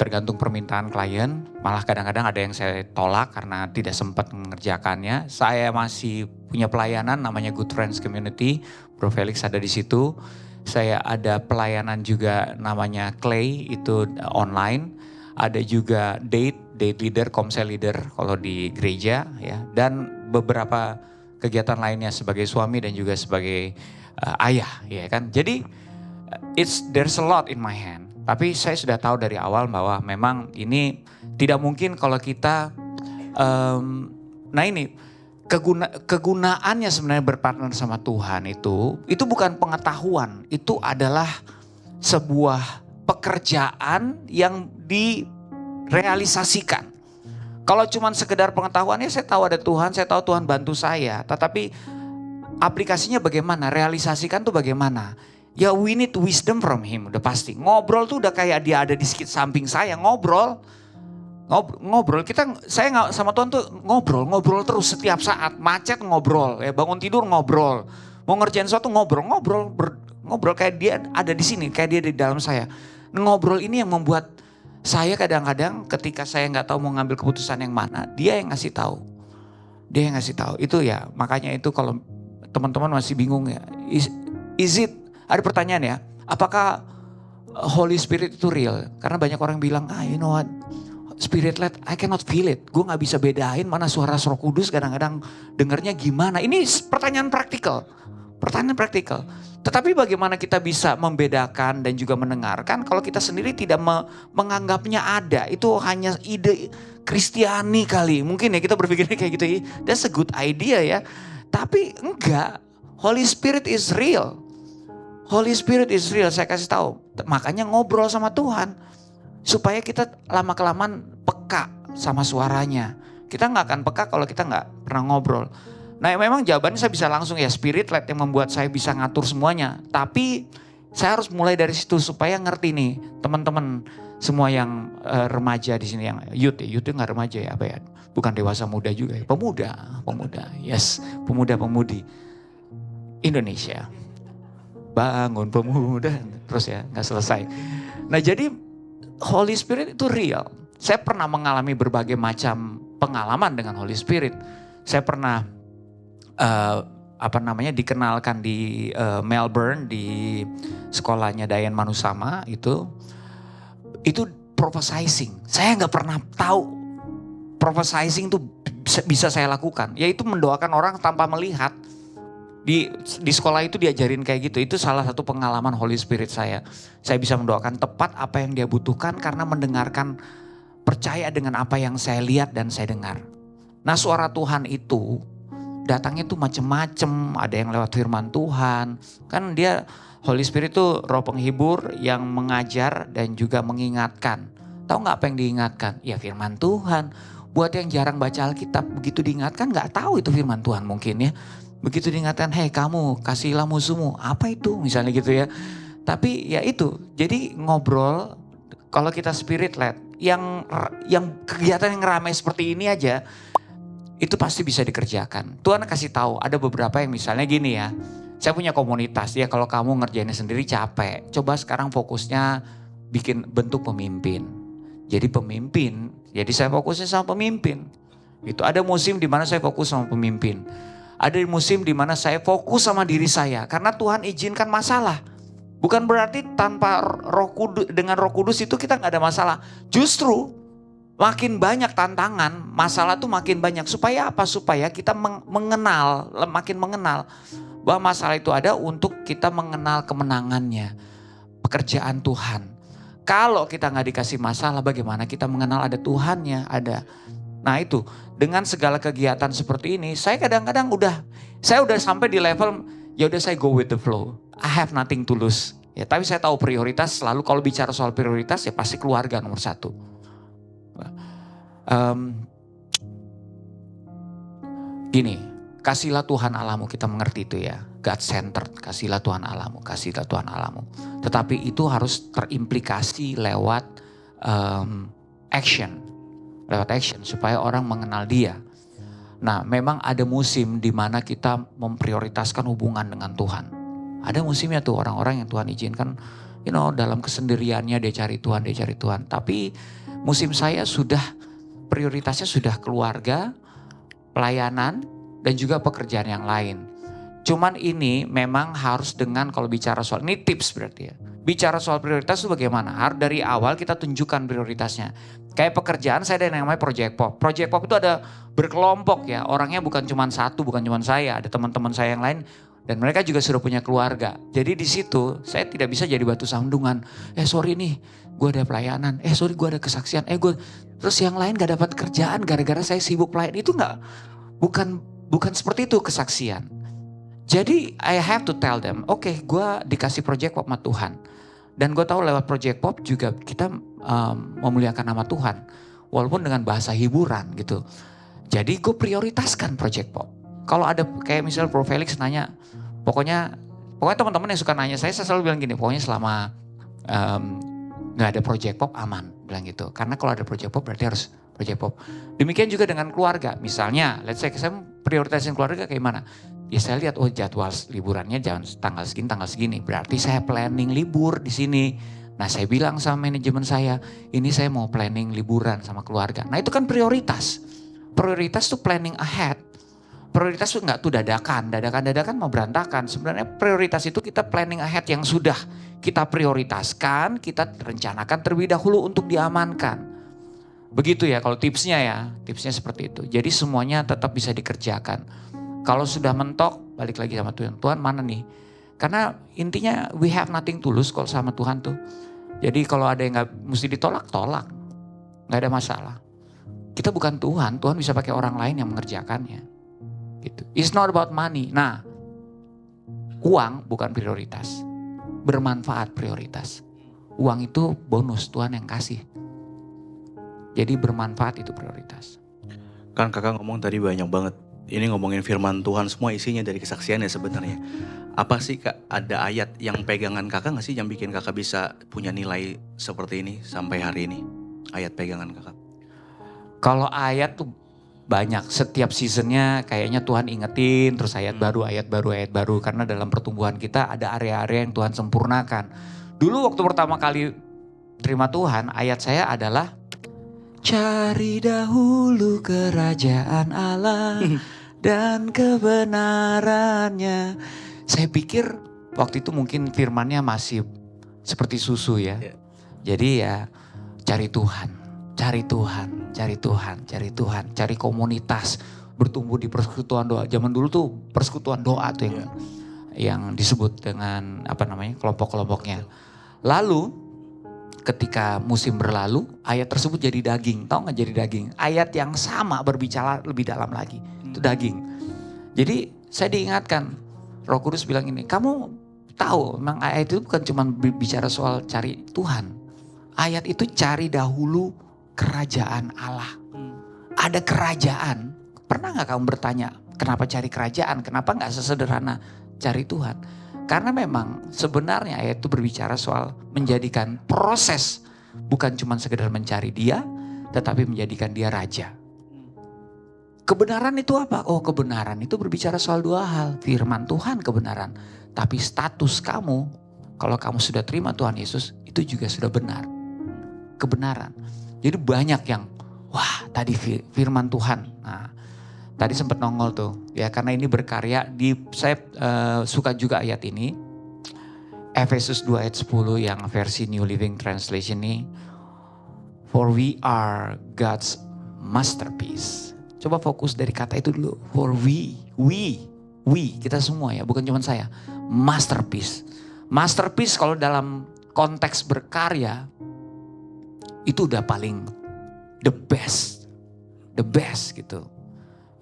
tergantung permintaan klien. Malah kadang-kadang ada yang saya tolak karena tidak sempat mengerjakannya. Saya masih punya pelayanan namanya Good Friends Community, Bro Felix ada di situ. Saya ada pelayanan juga namanya Clay itu online. Ada juga date leader, komsel leader kalau di gereja ya. Dan beberapa kegiatan lainnya sebagai suami dan juga sebagai ayah ya kan. Jadi there's a lot in my hand. Tapi saya sudah tahu dari awal bahwa memang ini tidak mungkin kalau kita, kegunaannya sebenarnya berpartner sama Tuhan itu bukan pengetahuan, itu adalah sebuah pekerjaan yang direalisasikan. Kalau cuma sekedar pengetahuannya saya tahu ada Tuhan, saya tahu Tuhan bantu saya, tetapi aplikasinya bagaimana, realisasikan tuh bagaimana. Ya we need wisdom from him, udah pasti. Ngobrol tuh udah kayak dia ada di samping saya, ngobrol. Saya nggak sama Tuhan tuh ngobrol terus setiap saat. Macet ngobrol, ya bangun tidur ngobrol, mau ngerjain sesuatu ngobrol kayak dia ada di sini, kayak dia di dalam saya. Ngobrol ini yang membuat saya kadang-kadang ketika saya nggak tahu mau ngambil keputusan yang mana, dia yang ngasih tahu. Itu ya makanya itu kalau teman-teman masih bingung ya, is it? Ada pertanyaan ya, apakah Holy Spirit itu real? Karena banyak orang bilang, you know what? Spirit led, I cannot feel it. Gue gak bisa bedain mana suara Roh Kudus kadang-kadang dengarnya gimana. Ini pertanyaan praktikal. Pertanyaan praktikal. Tetapi bagaimana kita bisa membedakan dan juga mendengarkan kalau kita sendiri tidak menganggapnya ada. Itu hanya ide Kristiani kali. Mungkin ya kita berpikirnya kayak gitu ya. That's a good idea ya. Tapi enggak. Holy Spirit is real. Holy Spirit is real. Saya kasih tahu. Makanya ngobrol sama Tuhan. Supaya kita lama-kelamaan peka sama suaranya. Kita nggak akan peka kalau kita nggak pernah ngobrol. Nah memang jawabannya saya bisa langsung ya spirit led yang membuat saya bisa ngatur semuanya. Tapi saya harus mulai dari situ supaya ngerti nih teman-teman semua yang remaja di sini yang youth itu nggak remaja ya apa ya? Bukan dewasa muda juga ya, pemuda, yes, pemuda-pemudi Indonesia. Bangun pemuda, terus ya nggak selesai. Nah jadi Holy Spirit itu real. Saya pernah mengalami berbagai macam pengalaman dengan Holy Spirit. Saya pernah dikenalkan di Melbourne di sekolahnya Dayan Manusama itu prophesizing. Saya nggak pernah tahu prophesizing itu bisa saya lakukan. Yaitu mendoakan orang tanpa melihat. Di sekolah itu diajarin kayak gitu. Itu salah satu pengalaman Holy Spirit saya. Saya bisa mendoakan tepat apa yang dia butuhkan karena mendengarkan, percaya dengan apa yang saya lihat dan saya dengar. Nah suara Tuhan itu datangnya tuh macem-macem, ada yang lewat firman Tuhan. Kan dia Holy Spirit itu roh penghibur yang mengajar dan juga mengingatkan. Tahu gak apa yang diingatkan? Ya firman Tuhan. Buat yang jarang baca Alkitab, begitu diingatkan gak tahu itu firman Tuhan mungkin ya. Begitu diingatkan, hei kamu kasihilah musuhmu. Apa itu misalnya gitu ya. Tapi ya itu, jadi ngobrol kalau kita spirit led. Yang kegiatan yang ramai seperti ini aja, itu pasti bisa dikerjakan. Tuhan kasih tahu ada beberapa yang misalnya gini ya. Saya punya komunitas ya, kalau kamu ngerjainnya sendiri capek. Coba sekarang fokusnya bikin bentuk pemimpin. Jadi pemimpin, jadi saya fokusnya sama pemimpin. Itu ada musim di mana saya fokus sama pemimpin. Ada musim di mana saya fokus sama diri saya karena Tuhan izinkan masalah. Bukan berarti tanpa dengan Roh Kudus itu kita nggak ada masalah. Justru makin banyak tantangan, masalah tuh makin banyak. Supaya apa? Supaya kita makin mengenal bahwa masalah itu ada untuk kita mengenal kemenangannya. Pekerjaan Tuhan. Kalau kita nggak dikasih masalah, bagaimana kita mengenal ada Tuhannya? Ada. Nah itu, dengan segala kegiatan seperti ini, saya kadang-kadang saya udah sampai di level, ya udah saya go with the flow. I have nothing to lose. Ya, tapi saya tahu prioritas selalu kalau bicara soal prioritas ya pasti keluarga nomor satu. Gini, kasihlah Tuhan Allahmu, kita mengerti itu ya. God centered, kasihlah Tuhan Allahmu, kasihlah Tuhan Allahmu. Tetapi itu harus terimplikasi lewat action. Lewat action supaya orang mengenal dia. Nah memang ada musim di mana kita memprioritaskan hubungan dengan Tuhan. Ada musimnya tuh orang-orang yang Tuhan izinkan, dalam kesendiriannya dia cari Tuhan. Tapi musim saya prioritasnya sudah keluarga, pelayanan, dan juga pekerjaan yang lain. Cuman ini memang harus kalau bicara soal, ini tips berarti ya. Bicara soal prioritas itu bagaimana? Harus dari awal kita tunjukkan prioritasnya. Kayak pekerjaan saya ada yang namanya Project Pop. Project Pop itu ada berkelompok ya. Orangnya bukan cuma satu, bukan cuma saya. Ada teman-teman saya yang lain. Dan mereka juga sudah punya keluarga. Jadi di situ saya tidak bisa jadi batu sandungan. Sorry nih, gue ada pelayanan. Sorry gue ada kesaksian. Terus yang lain gak dapat kerjaan gara-gara saya sibuk pelayan. Itu bukan seperti itu kesaksian. Jadi I have to tell them, oke, gue dikasih Project Pop sama Tuhan. Dan gue tahu lewat Project Pop juga kita memuliakan nama Tuhan. Walaupun dengan bahasa hiburan gitu. Jadi gue prioritaskan Project Pop. Kalau ada kayak misalnya Bro Felix nanya, pokoknya teman-teman yang suka nanya saya selalu bilang gini, pokoknya selama gak ada Project Pop aman, bilang gitu. Karena kalau ada Project Pop berarti harus Project Pop. Demikian juga dengan keluarga. Misalnya, let's say saya prioritasin keluarga kayak mana? Ya saya lihat, jadwal liburannya jangan tanggal segini. Berarti saya planning libur di sini. Nah saya bilang sama manajemen saya, ini saya mau planning liburan sama keluarga. Nah itu kan prioritas. Prioritas tuh planning ahead. Prioritas tuh nggak tuh dadakan mau berantakan. Sebenarnya prioritas itu kita planning ahead yang sudah kita prioritaskan, kita rencanakan terlebih dahulu untuk diamankan. Begitu ya kalau tipsnya seperti itu. Jadi semuanya tetap bisa dikerjakan. Kalau sudah mentok, balik lagi sama Tuhan. Tuhan mana nih? Karena intinya we have nothing to lose kalau sama Tuhan tuh. Jadi kalau ada yang gak mesti ditolak, tolak. Gak ada masalah. Kita bukan Tuhan, Tuhan bisa pakai orang lain yang mengerjakannya. Gitu. It's not about money. Nah, uang bukan prioritas. Bermanfaat prioritas. Uang itu bonus, Tuhan yang kasih. Jadi bermanfaat itu prioritas. Kan kakak ngomong tadi banyak banget. Ini ngomongin firman Tuhan, semua isinya dari kesaksian ya sebenarnya. Apa sih kak, ada ayat yang pegangan kakak gak sih yang bikin kakak bisa punya nilai seperti ini sampai hari ini? Ayat pegangan kakak. Kalau ayat tuh banyak, setiap seasonnya kayaknya Tuhan ingetin terus ayat baru, ayat baru, ayat baru. Karena dalam pertumbuhan kita ada area-area yang Tuhan sempurnakan. Dulu waktu pertama kali terima Tuhan, ayat saya adalah cari dahulu kerajaan Allah dan kebenarannya. Saya pikir waktu itu mungkin firmannya masih seperti susu ya. Jadi ya cari Tuhan, cari Tuhan, cari Tuhan, cari Tuhan, cari komunitas, bertumbuh di persekutuan doa. Zaman dulu tuh persekutuan doa tuh yang disebut dengan apa namanya kelompok-kelompoknya. Lalu ketika musim berlalu, ayat tersebut jadi daging. Tahu gak jadi daging? Ayat yang sama berbicara lebih dalam lagi. Itu daging. Jadi saya diingatkan, Roh Kudus bilang ini, kamu tahu memang ayat itu bukan cuma bicara soal cari Tuhan. Ayat itu cari dahulu kerajaan Allah. Ada kerajaan. Pernah gak kamu bertanya, kenapa cari kerajaan? Kenapa gak sesederhana cari Tuhan? Karena memang sebenarnya ayat itu berbicara soal menjadikan proses. Bukan cuma sekedar mencari dia, tetapi menjadikan dia raja. Kebenaran itu apa? Oh, kebenaran itu berbicara soal dua hal. Firman Tuhan kebenaran. Tapi status kamu, kalau kamu sudah terima Tuhan Yesus, itu juga sudah benar. Kebenaran. Jadi banyak yang, wah tadi firman Tuhan. Nah, tadi sempat nongol tuh, ya karena ini berkarya saya suka juga ayat ini. Efesus 2 ayat 10 yang versi New Living Translation ini. For we are God's masterpiece. Coba fokus dari kata itu dulu. For we, kita semua ya, bukan cuma saya. Masterpiece. Masterpiece kalau dalam konteks berkarya, itu udah paling the best gitu.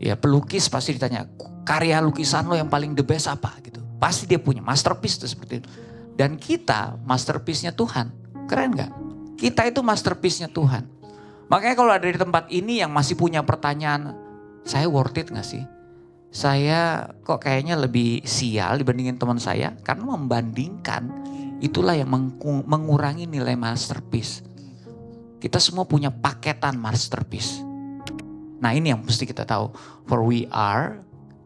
Ya pelukis pasti ditanya, karya lukisan lo yang paling the best apa gitu. Pasti dia punya masterpiece tuh seperti itu. Dan kita masterpiece-nya Tuhan. Keren gak? Kita itu masterpiece-nya Tuhan. Makanya kalau ada di tempat ini yang masih punya pertanyaan, saya worth it gak sih? Saya kok kayaknya lebih sial dibandingin teman saya. Karena membandingkan itulah yang mengurangi nilai masterpiece. Kita semua punya paketan masterpiece. Nah ini yang mesti kita tahu. For we are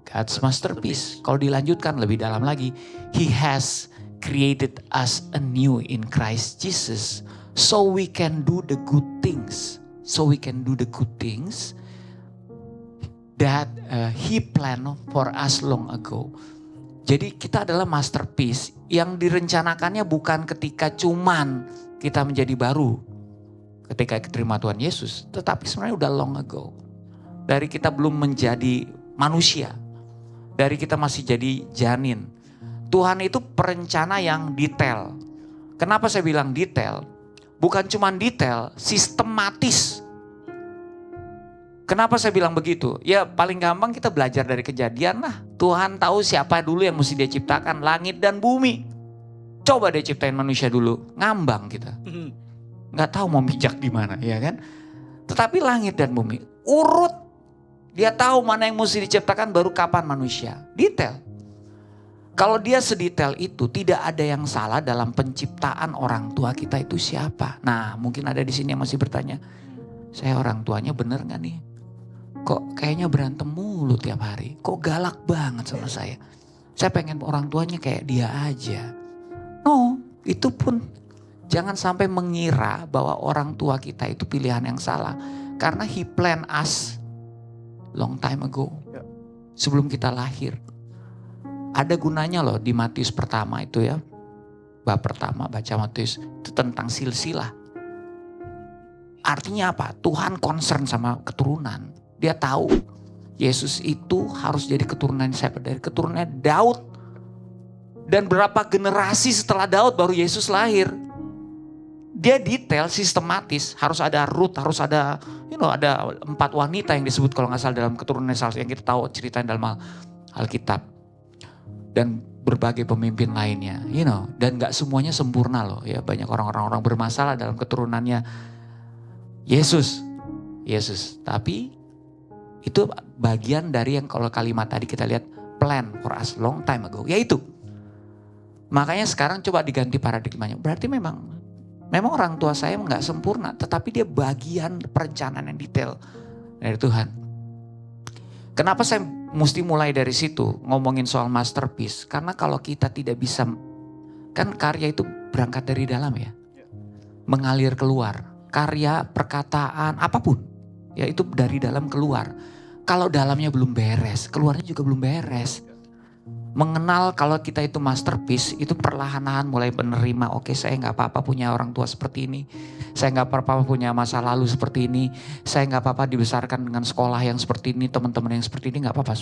God's masterpiece. Kalau dilanjutkan lebih dalam lagi. He has created us anew in Christ Jesus. So we can do the good things. So we can do the good things that He planned for us long ago. Jadi kita adalah masterpiece yang direncanakannya bukan ketika cuman kita menjadi baru. Ketika terima Tuhan Yesus. Tetapi sebenarnya udah long ago. Dari kita belum menjadi manusia. Dari kita masih jadi janin. Tuhan itu perencana yang detail. Kenapa saya bilang detail? Bukan cuma detail, sistematis. Kenapa saya bilang begitu? Ya paling gampang kita belajar dari kejadian lah. Tuhan tahu siapa dulu yang mesti dia ciptakan. Langit dan bumi. Coba dia ciptain manusia dulu. Ngambang kita. Nggak tahu mau bijak di mana, ya kan? Tetapi langit dan bumi urut. Dia tahu mana yang mesti diciptakan baru kapan manusia. Detail. Kalau dia sedetail itu, tidak ada yang salah dalam penciptaan orang tua kita itu siapa. Nah, mungkin ada di sini yang masih bertanya, saya orang tuanya bener nggak nih? Kok kayaknya berantem mulu tiap hari? Kok galak banget sama saya? Saya pengen orang tuanya kayak dia aja. No, itu pun jangan sampai mengira bahwa orang tua kita itu pilihan yang salah. Karena He planned us long time ago. Sebelum kita lahir. Ada gunanya loh di Matius pertama itu ya. Bab pertama baca Matius itu tentang silsilah. Artinya apa? Tuhan concern sama keturunan. Dia tahu Yesus itu harus jadi keturunan siapa? Dari keturunan Daud. Dan berapa generasi setelah Daud baru Yesus lahir. Dia detail, sistematis, harus ada Ruth, harus ada, ada 4 wanita yang disebut kalau nggak salah dalam keturunan Saul yang kita tahu ceritanya dalam Alkitab. Dan berbagai pemimpin lainnya, dan nggak semuanya sempurna loh ya. Banyak orang-orang bermasalah dalam keturunannya Yesus. Tapi itu bagian dari yang kalau kalimat tadi kita lihat plan for us long time ago, yaitu. Makanya sekarang coba diganti paradigmanya. Berarti memang orang tua saya nggak sempurna, tetapi dia bagian perencanaan yang detail dari Tuhan. Kenapa saya mesti mulai dari situ ngomongin soal masterpiece? Karena kalau kita tidak bisa, kan karya itu berangkat dari dalam ya, mengalir keluar. Karya, perkataan, apapun, ya itu dari dalam keluar. Kalau dalamnya belum beres, keluarnya juga belum beres. Mengenal kalau kita itu masterpiece, itu perlahan-lahan mulai menerima, oke, saya gak apa-apa punya orang tua seperti ini. Saya gak apa-apa punya masa lalu seperti ini. Saya gak apa-apa dibesarkan dengan sekolah yang seperti ini, teman-teman yang seperti ini, gak apa-apa.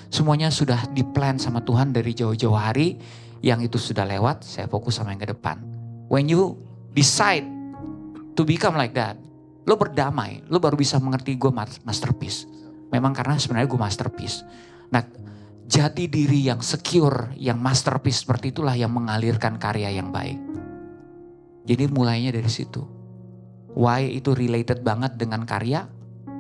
Semuanya sudah diplan sama Tuhan dari jauh-jauh hari. Yang itu sudah lewat, saya fokus sama yang ke depan. When you decide to become like that, lo berdamai, lo baru bisa mengerti gue masterpiece. Memang karena sebenarnya gue masterpiece. Nah, jati diri yang secure, yang masterpiece seperti itulah yang mengalirkan karya yang baik. Jadi mulainya dari situ. Why itu related banget dengan karya?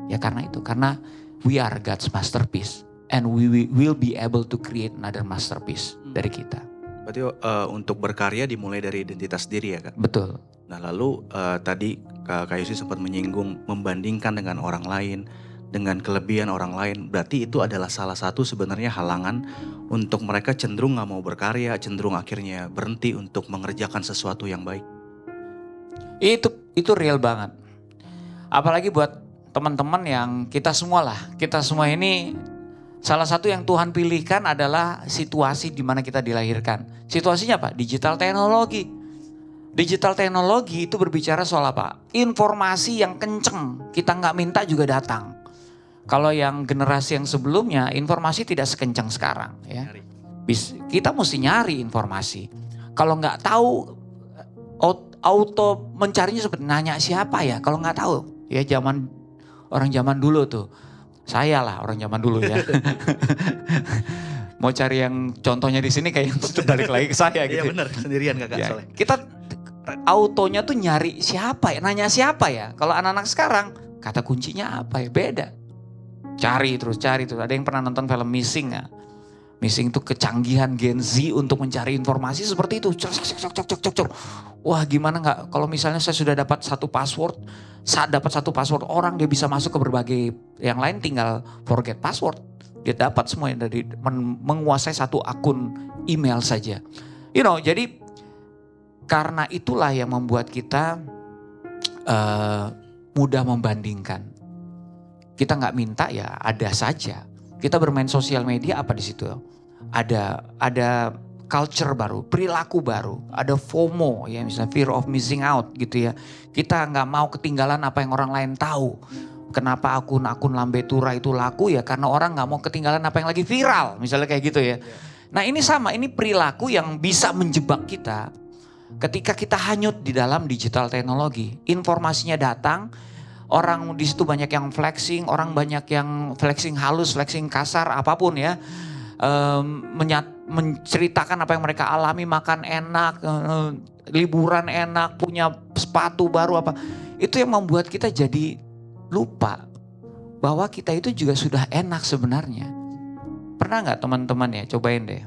Ya karena itu. Karena we are God's masterpiece. And we will be able to create another masterpiece dari kita. Berarti untuk berkarya dimulai dari identitas diri ya Kak? Betul. Nah lalu tadi Kak Yusi sempat menyinggung membandingkan dengan orang lain, dengan kelebihan orang lain, berarti itu adalah salah satu sebenarnya halangan untuk mereka cenderung gak mau berkarya, cenderung akhirnya berhenti untuk mengerjakan sesuatu yang baik. Itu real banget. Apalagi buat teman-teman yang kita semua ini salah satu yang Tuhan pilihkan adalah situasi di mana kita dilahirkan. Situasinya apa? Digital teknologi. Digital teknologi itu berbicara soal apa? Informasi yang kenceng, kita gak minta juga datang. Kalau yang generasi yang sebelumnya informasi tidak sekencang sekarang ya. Kita mesti nyari informasi. Kalau nggak tahu auto mencarinya seperti nanya siapa ya. Kalau nggak tahu ya orang zaman dulu tuh. Saya lah orang zaman dulu ya. Mau cari yang contohnya di sini kayak yang balik lagi ke saya gitu. Iya benar, sendirian Kakak ya, soalnya. Kita autonya tuh nyari siapa ya, nanya siapa ya. Kalau anak-anak sekarang kata kuncinya apa ya, beda. Cari terus. Ada yang pernah nonton film Missing gak? Missing itu kecanggihan Gen Z untuk mencari informasi seperti itu. Cok. Wah gimana gak kalau misalnya saya sudah dapat satu password. Saat dapat satu password orang dia bisa masuk ke berbagai yang lain tinggal forget password. Dia dapat semua yang dari menguasai satu akun email saja. Jadi karena itulah yang membuat kita mudah membandingkan. Kita nggak minta ya ada saja. Kita bermain sosial media apa di situ? Ada culture baru, perilaku baru, ada FOMO ya misalnya fear of missing out gitu ya. Kita nggak mau ketinggalan apa yang orang lain tahu. Kenapa akun-akun lambe tura itu laku ya karena orang nggak mau ketinggalan apa yang lagi viral misalnya kayak gitu ya. Nah ini sama, ini perilaku yang bisa menjebak kita ketika kita hanyut di dalam digital teknologi. Informasinya datang. Orang di situ banyak yang flexing, orang banyak yang flexing halus, flexing kasar, apapun ya. Menceritakan apa yang mereka alami, makan enak, liburan enak, punya sepatu baru apa. Itu yang membuat kita jadi lupa bahwa kita itu juga sudah enak sebenarnya. Pernah gak teman-teman ya, cobain deh.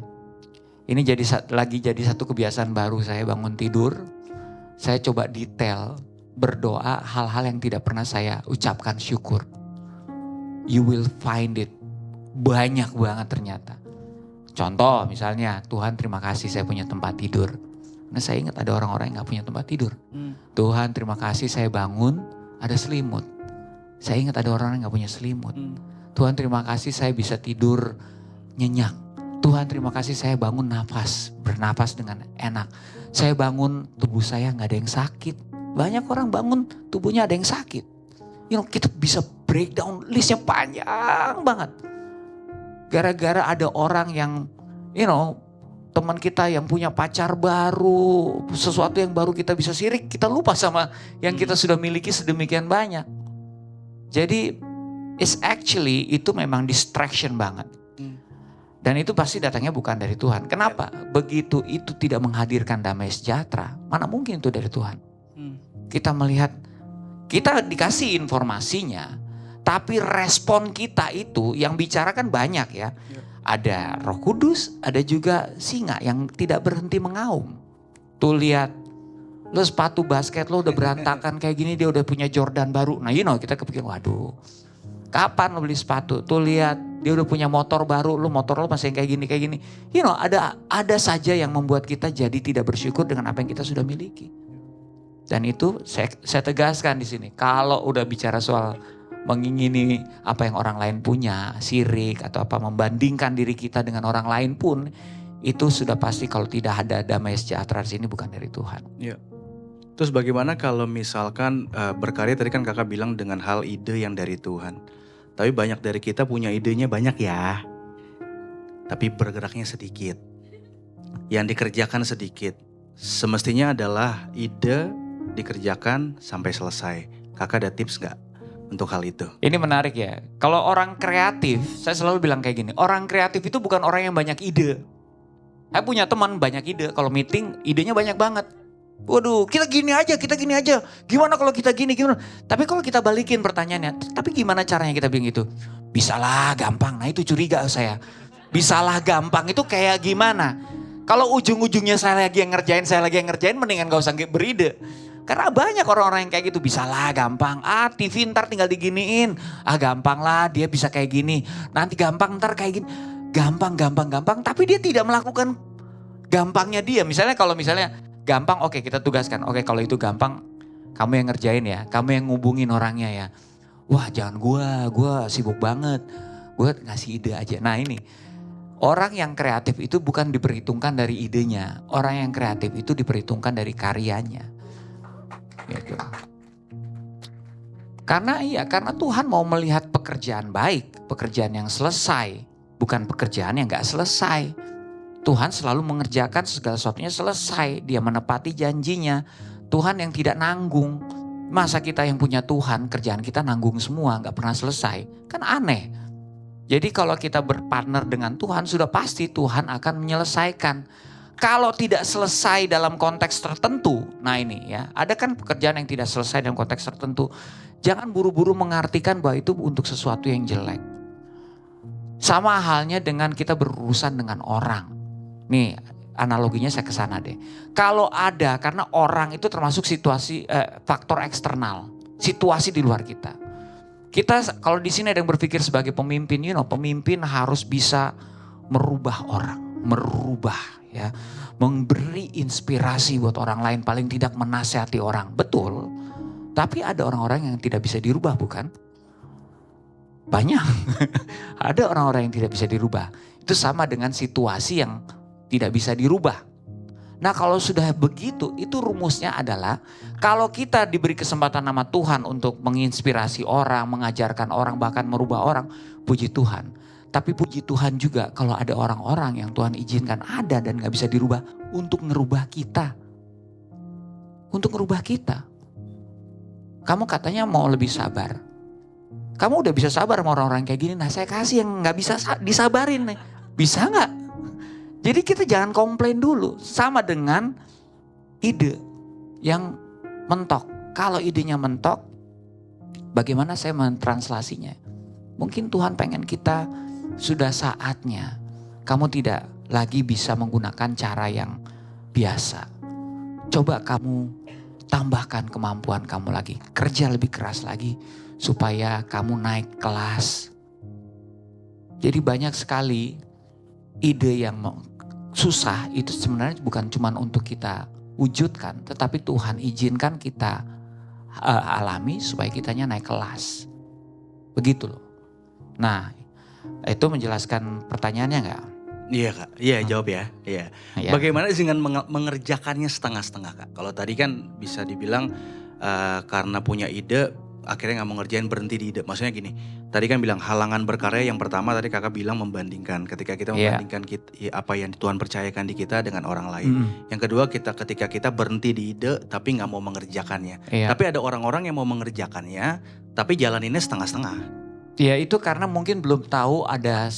Ini lagi jadi satu kebiasaan baru saya bangun tidur. Saya coba detail. Berdoa hal-hal yang tidak pernah saya ucapkan syukur. You will find it. Banyak banget ternyata. Contoh misalnya, Tuhan terima kasih saya punya tempat tidur. Nah saya ingat ada orang-orang yang gak punya tempat tidur. Tuhan terima kasih saya bangun ada selimut. Saya ingat ada orang yang gak punya selimut. Tuhan terima kasih saya bisa tidur nyenyak. Tuhan terima kasih saya bangun bernafas dengan enak. Saya bangun tubuh saya gak ada yang sakit. Banyak orang bangun tubuhnya ada yang sakit. Kita bisa breakdown, listnya panjang banget. Gara-gara ada orang yang, teman kita yang punya pacar baru, sesuatu yang baru kita bisa sirik, kita lupa sama yang kita sudah miliki sedemikian banyak. Jadi itu memang distraction banget. Dan itu pasti datangnya bukan dari Tuhan. Kenapa? Begitu itu tidak menghadirkan damai sejahtera, mana mungkin itu dari Tuhan. Kita melihat, kita dikasih informasinya, tapi respon kita itu yang bicara kan banyak ya. Ada Roh Kudus, ada juga singa yang tidak berhenti mengaum. Tuh lihat, lo sepatu basket lo udah berantakan kayak gini, dia udah punya Jordan baru. Nah kita kepikiran, waduh, kapan lo beli sepatu? Tuh lihat, dia udah punya motor baru, motor lo masih yang kayak gini. Ada saja yang membuat kita jadi tidak bersyukur dengan apa yang kita sudah miliki. Dan itu saya tegaskan di sini. Kalau udah bicara soal mengingini apa yang orang lain punya, sirik atau apa, membandingkan diri kita dengan orang lain pun, itu sudah pasti kalau tidak ada damai sejahtera di sini bukan dari Tuhan. Iya. Terus bagaimana kalau misalkan berkarya, tadi kan kakak bilang dengan hal ide yang dari Tuhan. Tapi banyak dari kita punya idenya banyak ya. Tapi bergeraknya sedikit. Yang dikerjakan sedikit. Semestinya adalah ide dikerjakan sampai selesai. Kakak ada tips gak untuk hal itu? Ini menarik ya. Kalau orang kreatif, saya selalu bilang kayak gini. Orang kreatif itu bukan orang yang banyak ide. Saya punya teman banyak ide. Kalau meeting idenya banyak banget. Waduh, kita gini aja. Gimana kalau kita gini, gimana? Tapi kalau kita balikin pertanyaannya, tapi gimana caranya kita bilang gitu? Bisalah gampang, nah itu curiga saya. Bisalah gampang itu kayak gimana? Kalau ujung-ujungnya saya lagi yang ngerjain, mendingan gak usah beride. Karena banyak orang-orang yang kayak gitu, bisalah gampang. TV ntar tinggal diginiin. Gampang lah, dia bisa kayak gini. Nanti gampang ntar kayak gini. Gampang. Tapi dia tidak melakukan gampangnya dia. Misalnya gampang, oke kita tugaskan. Oke kalau itu gampang, kamu yang ngerjain ya. Kamu yang ngubungin orangnya ya. Wah jangan gue sibuk banget. Gue ngasih ide aja. Nah ini, orang yang kreatif itu bukan diperhitungkan dari idenya. Orang yang kreatif itu diperhitungkan dari karyanya. Gitu. Karena Tuhan mau melihat pekerjaan baik. Pekerjaan yang selesai. Bukan pekerjaan yang gak selesai. Tuhan selalu mengerjakan segala sesuatunya selesai. Dia menepati janjinya. Tuhan yang tidak nanggung. Masa kita yang punya Tuhan, kerjaan kita nanggung semua, gak pernah selesai. Kan aneh. Jadi kalau kita berpartner dengan Tuhan, sudah pasti Tuhan akan menyelesaikan. Kalau tidak selesai dalam konteks tertentu, nah ini ya, ada kan pekerjaan yang tidak selesai dalam konteks tertentu. Jangan buru-buru mengartikan bahwa itu untuk sesuatu yang jelek. Sama halnya dengan kita berurusan dengan orang. Nih analoginya saya kesana deh. Kalau ada, karena orang itu termasuk situasi faktor eksternal, situasi di luar kita. Kita kalau di sini ada yang berpikir sebagai pemimpin, pemimpin harus bisa merubah orang, ya, memberi inspirasi buat orang lain, paling tidak menasihati orang. Betul. Tapi ada orang-orang yang tidak bisa dirubah, bukan? Banyak. Ada orang-orang yang tidak bisa dirubah. Itu sama dengan situasi yang tidak bisa dirubah. Nah kalau sudah begitu, itu rumusnya adalah kalau kita diberi kesempatan sama Tuhan untuk menginspirasi orang, mengajarkan orang, bahkan merubah orang, puji Tuhan. Tapi puji Tuhan juga kalau ada orang-orang yang Tuhan izinkan ada dan gak bisa dirubah untuk ngerubah kita. Untuk ngerubah kita. Kamu katanya mau lebih sabar. Kamu udah bisa sabar sama orang-orang kayak gini, nah saya kasih yang gak bisa disabarin nih. Bisa gak? Jadi kita jangan komplain dulu. Sama dengan ide yang mentok. Kalau idenya mentok, bagaimana saya mentranslasinya? Mungkin Tuhan pengen kita sudah saatnya. Kamu tidak lagi bisa menggunakan cara yang biasa. Coba kamu tambahkan kemampuan kamu lagi. Kerja lebih keras lagi supaya kamu naik kelas. Jadi banyak sekali ide yang susah itu sebenarnya bukan cuma untuk kita wujudkan, tetapi Tuhan izinkan kita alami supaya kitanya naik kelas. Begitu loh. Nah, itu menjelaskan pertanyaannya enggak? Iya Kak, iya jawab ya. Iya. Ya. Bagaimana dengan mengerjakannya setengah-setengah Kak? Kalau tadi kan bisa dibilang karena punya ide akhirnya nggak mau ngerjain, berhenti di ide. Maksudnya gini, tadi kan bilang halangan berkarya, yang pertama tadi kakak bilang membandingkan. Ketika kita membandingkan apa yang Tuhan percayakan di kita dengan orang lain. Yang kedua ketika kita berhenti di ide tapi nggak mau mengerjakannya. Tapi ada orang-orang yang mau mengerjakannya tapi jalaninnya setengah-setengah. Ya itu karena mungkin belum tahu ada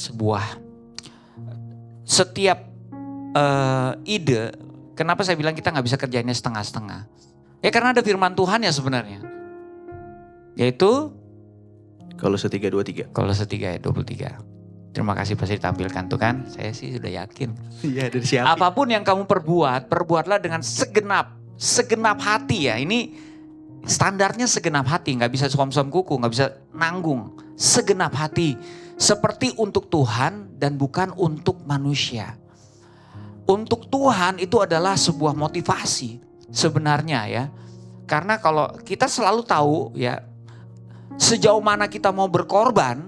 setiap ide. Kenapa saya bilang kita nggak bisa kerjainnya setengah-setengah? Ya karena ada firman Tuhan ya sebenarnya. Yaitu Kolose 3:23. Kolose 3 ayat 23. Terima kasih pasti ditampilkan tuh kan. Saya sih sudah yakin. Iya, dari siapa? Apapun yang kamu perbuatlah dengan segenap hati ya. Ini standarnya segenap hati, nggak bisa suam-suam kuku, nggak bisa nanggung. Segenap hati, seperti untuk Tuhan dan bukan untuk manusia. Untuk Tuhan itu adalah sebuah motivasi sebenarnya ya. Karena kalau kita selalu tahu ya, sejauh mana kita mau berkorban,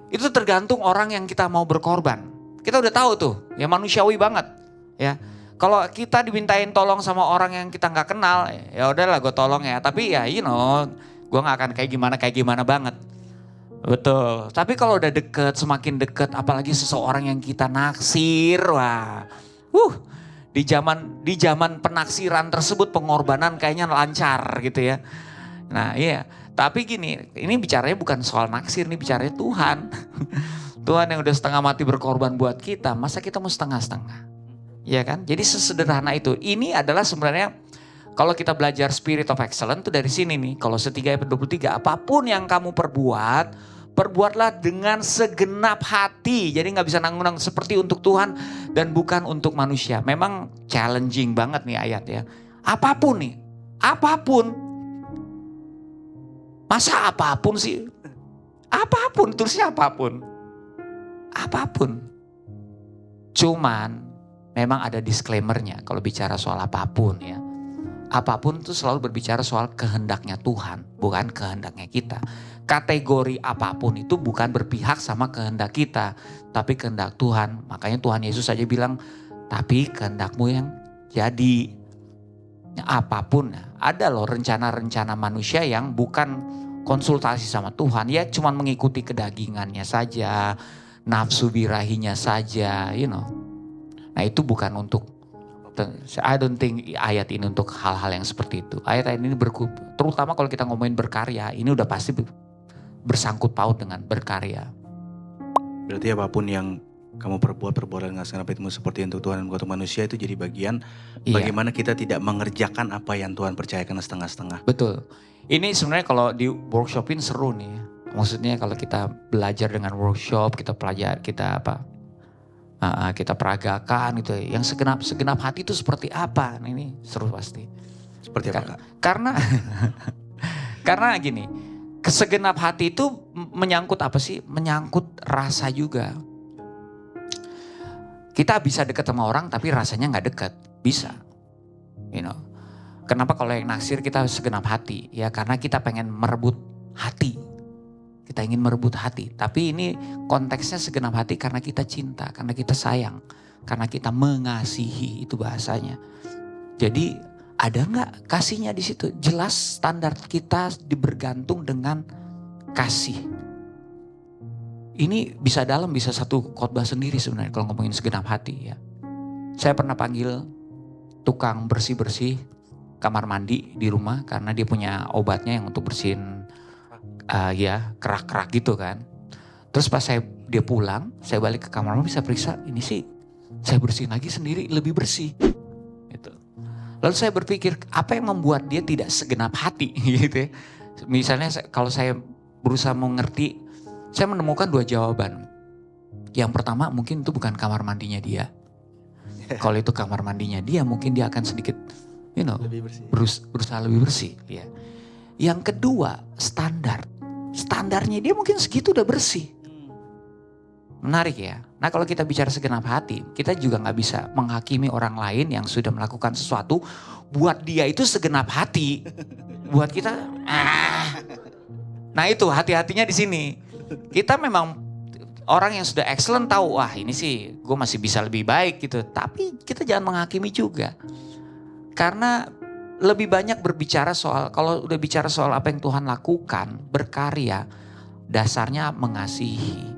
itu tergantung orang yang kita mau berkorban. Kita udah tahu tuh, ya manusiawi banget. Ya, kalau kita dimintain tolong sama orang yang kita nggak kenal, ya udahlah gue tolong ya. Tapi ya, gue nggak akan kayak gimana banget. Betul. Tapi kalau udah deket, semakin deket, apalagi seseorang yang kita naksir, wah, di zaman penaksiran tersebut pengorbanan kayaknya lancar gitu ya. Nah iya. Tapi gini, ini bicaranya bukan soal naksir, ini bicaranya Tuhan. Tuhan yang udah setengah mati berkorban buat kita, masa kita mau setengah-setengah? Ya kan? Jadi sesederhana itu. Ini adalah sebenarnya kalau kita belajar spirit of excellence itu dari sini nih. Kalau 3 ayat 23, apapun yang kamu perbuatlah dengan segenap hati. Jadi gak bisa nanggung seperti untuk Tuhan dan bukan untuk manusia. Memang challenging banget nih ayat ya. Apapun. Masa apapun sih? Apapun, tulisnya apapun. Apapun. Cuman memang ada disclaimernya kalau bicara soal apapun ya. Apapun itu selalu berbicara soal kehendaknya Tuhan, bukan kehendaknya kita. Kategori apapun itu bukan berpihak sama kehendak kita, tapi kehendak Tuhan. Makanya Tuhan Yesus saja bilang, tapi kehendakmu yang jadi. Apapun, ada loh rencana-rencana manusia yang bukan konsultasi sama Tuhan, ya cuma mengikuti kedagingannya saja, nafsu birahinya saja, Nah itu bukan untuk, I don't think ayat ini untuk hal-hal yang seperti itu. Ayat ini terutama kalau kita ngomongin berkarya, ini udah pasti bersangkut paut dengan berkarya. Berarti apapun yang kamu perbuat dengan segenap hatimu seperti untuk Tuhan dan bukan untuk manusia, itu jadi bagian bagaimana kita tidak mengerjakan apa yang Tuhan percayakan setengah-setengah. Betul. Ini sebenarnya kalau di workshopin seru nih. Maksudnya kalau kita belajar dengan workshop, kita peragakan gitu. Yang segenap hati itu seperti apa? Nah, ini seru pasti. Seperti apa Kak? Karena gini, kesegenap hati itu menyangkut apa sih? Menyangkut rasa juga. Kita bisa dekat sama orang tapi rasanya gak dekat. Bisa. Kenapa kalau yang naksir kita segenap hati? Ya karena kita pengen merebut hati. Kita ingin merebut hati. Tapi ini konteksnya segenap hati karena kita cinta. Karena kita sayang. Karena kita mengasihi. Itu bahasanya. Jadi ada gak kasihnya di situ? Jelas standar kita bergantung dengan kasih. Ini bisa dalam, bisa satu khotbah sendiri sebenarnya kalau ngomongin segenap hati ya. Saya pernah panggil tukang bersih-bersih kamar mandi di rumah karena dia punya obatnya yang untuk bersihin kerak-kerak gitu kan. Terus pas dia pulang, saya balik ke kamar mandi, bisa periksa, ini sih saya bersihin lagi sendiri lebih bersih. Gitu. Lalu saya berpikir apa yang membuat dia tidak segenap hati gitu ya. Misalnya kalau saya berusaha mengerti, saya menemukan 2 jawaban. Yang pertama mungkin itu bukan kamar mandinya dia. Kalau itu kamar mandinya dia mungkin dia akan sedikit lebih bersih. Berusaha lebih bersih. Ya. Yang kedua standarnya dia mungkin segitu udah bersih. Menarik ya. Nah kalau kita bicara segenap hati, kita juga gak bisa menghakimi orang lain yang sudah melakukan sesuatu. Buat dia itu segenap hati. Buat kita Nah itu hati-hatinya di sini. Kita memang orang yang sudah excellent tahu, wah ini sih gue masih bisa lebih baik gitu. Tapi kita jangan menghakimi juga. Karena lebih banyak berbicara soal, kalau udah bicara soal apa yang Tuhan lakukan, berkarya, dasarnya mengasihi.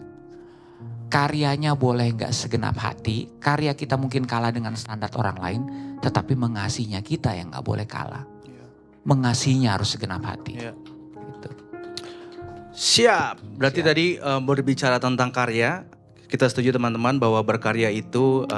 Karyanya boleh gak segenap hati, karya kita mungkin kalah dengan standar orang lain, tetapi mengasihinya kita yang gak boleh kalah. Mengasihinya harus segenap hati. Iya. Gitu. Siap. Berarti Siap. tadi berbicara tentang karya, kita setuju teman-teman bahwa berkarya itu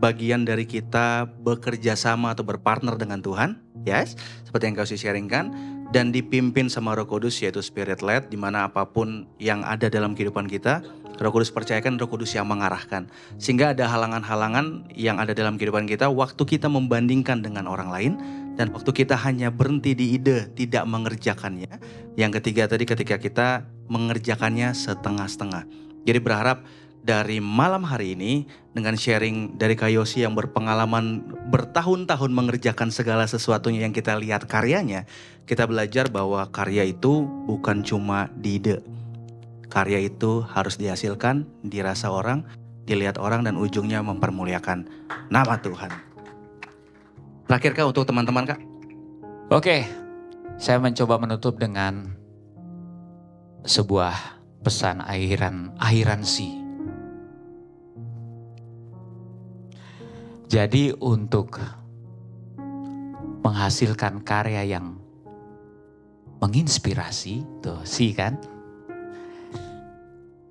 bagian dari kita bekerja sama atau berpartner dengan Tuhan. Yes, seperti yang kau sharingkan. Dan dipimpin sama Roh Kudus yaitu Spirit led, dimana apapun yang ada dalam kehidupan kita, Roh Kudus percayakan Roh Kudus yang mengarahkan. Sehingga ada halangan-halangan yang ada dalam kehidupan kita waktu kita membandingkan dengan orang lain. Dan waktu kita hanya berhenti di ide, tidak mengerjakannya. Yang ketiga tadi ketika kita mengerjakannya setengah-setengah. Jadi berharap dari malam hari ini dengan sharing dari Kak Yosi yang berpengalaman bertahun-tahun mengerjakan segala sesuatunya yang kita lihat karyanya. Kita belajar bahwa karya itu bukan cuma di ide. Karya itu harus dihasilkan, dirasa orang, dilihat orang dan ujungnya mempermuliakan nama Tuhan. Terakhir Kak untuk teman-teman Kak. Oke, saya mencoba menutup dengan sebuah pesan akhiran sih. Jadi untuk menghasilkan karya yang menginspirasi, tuh sih kan,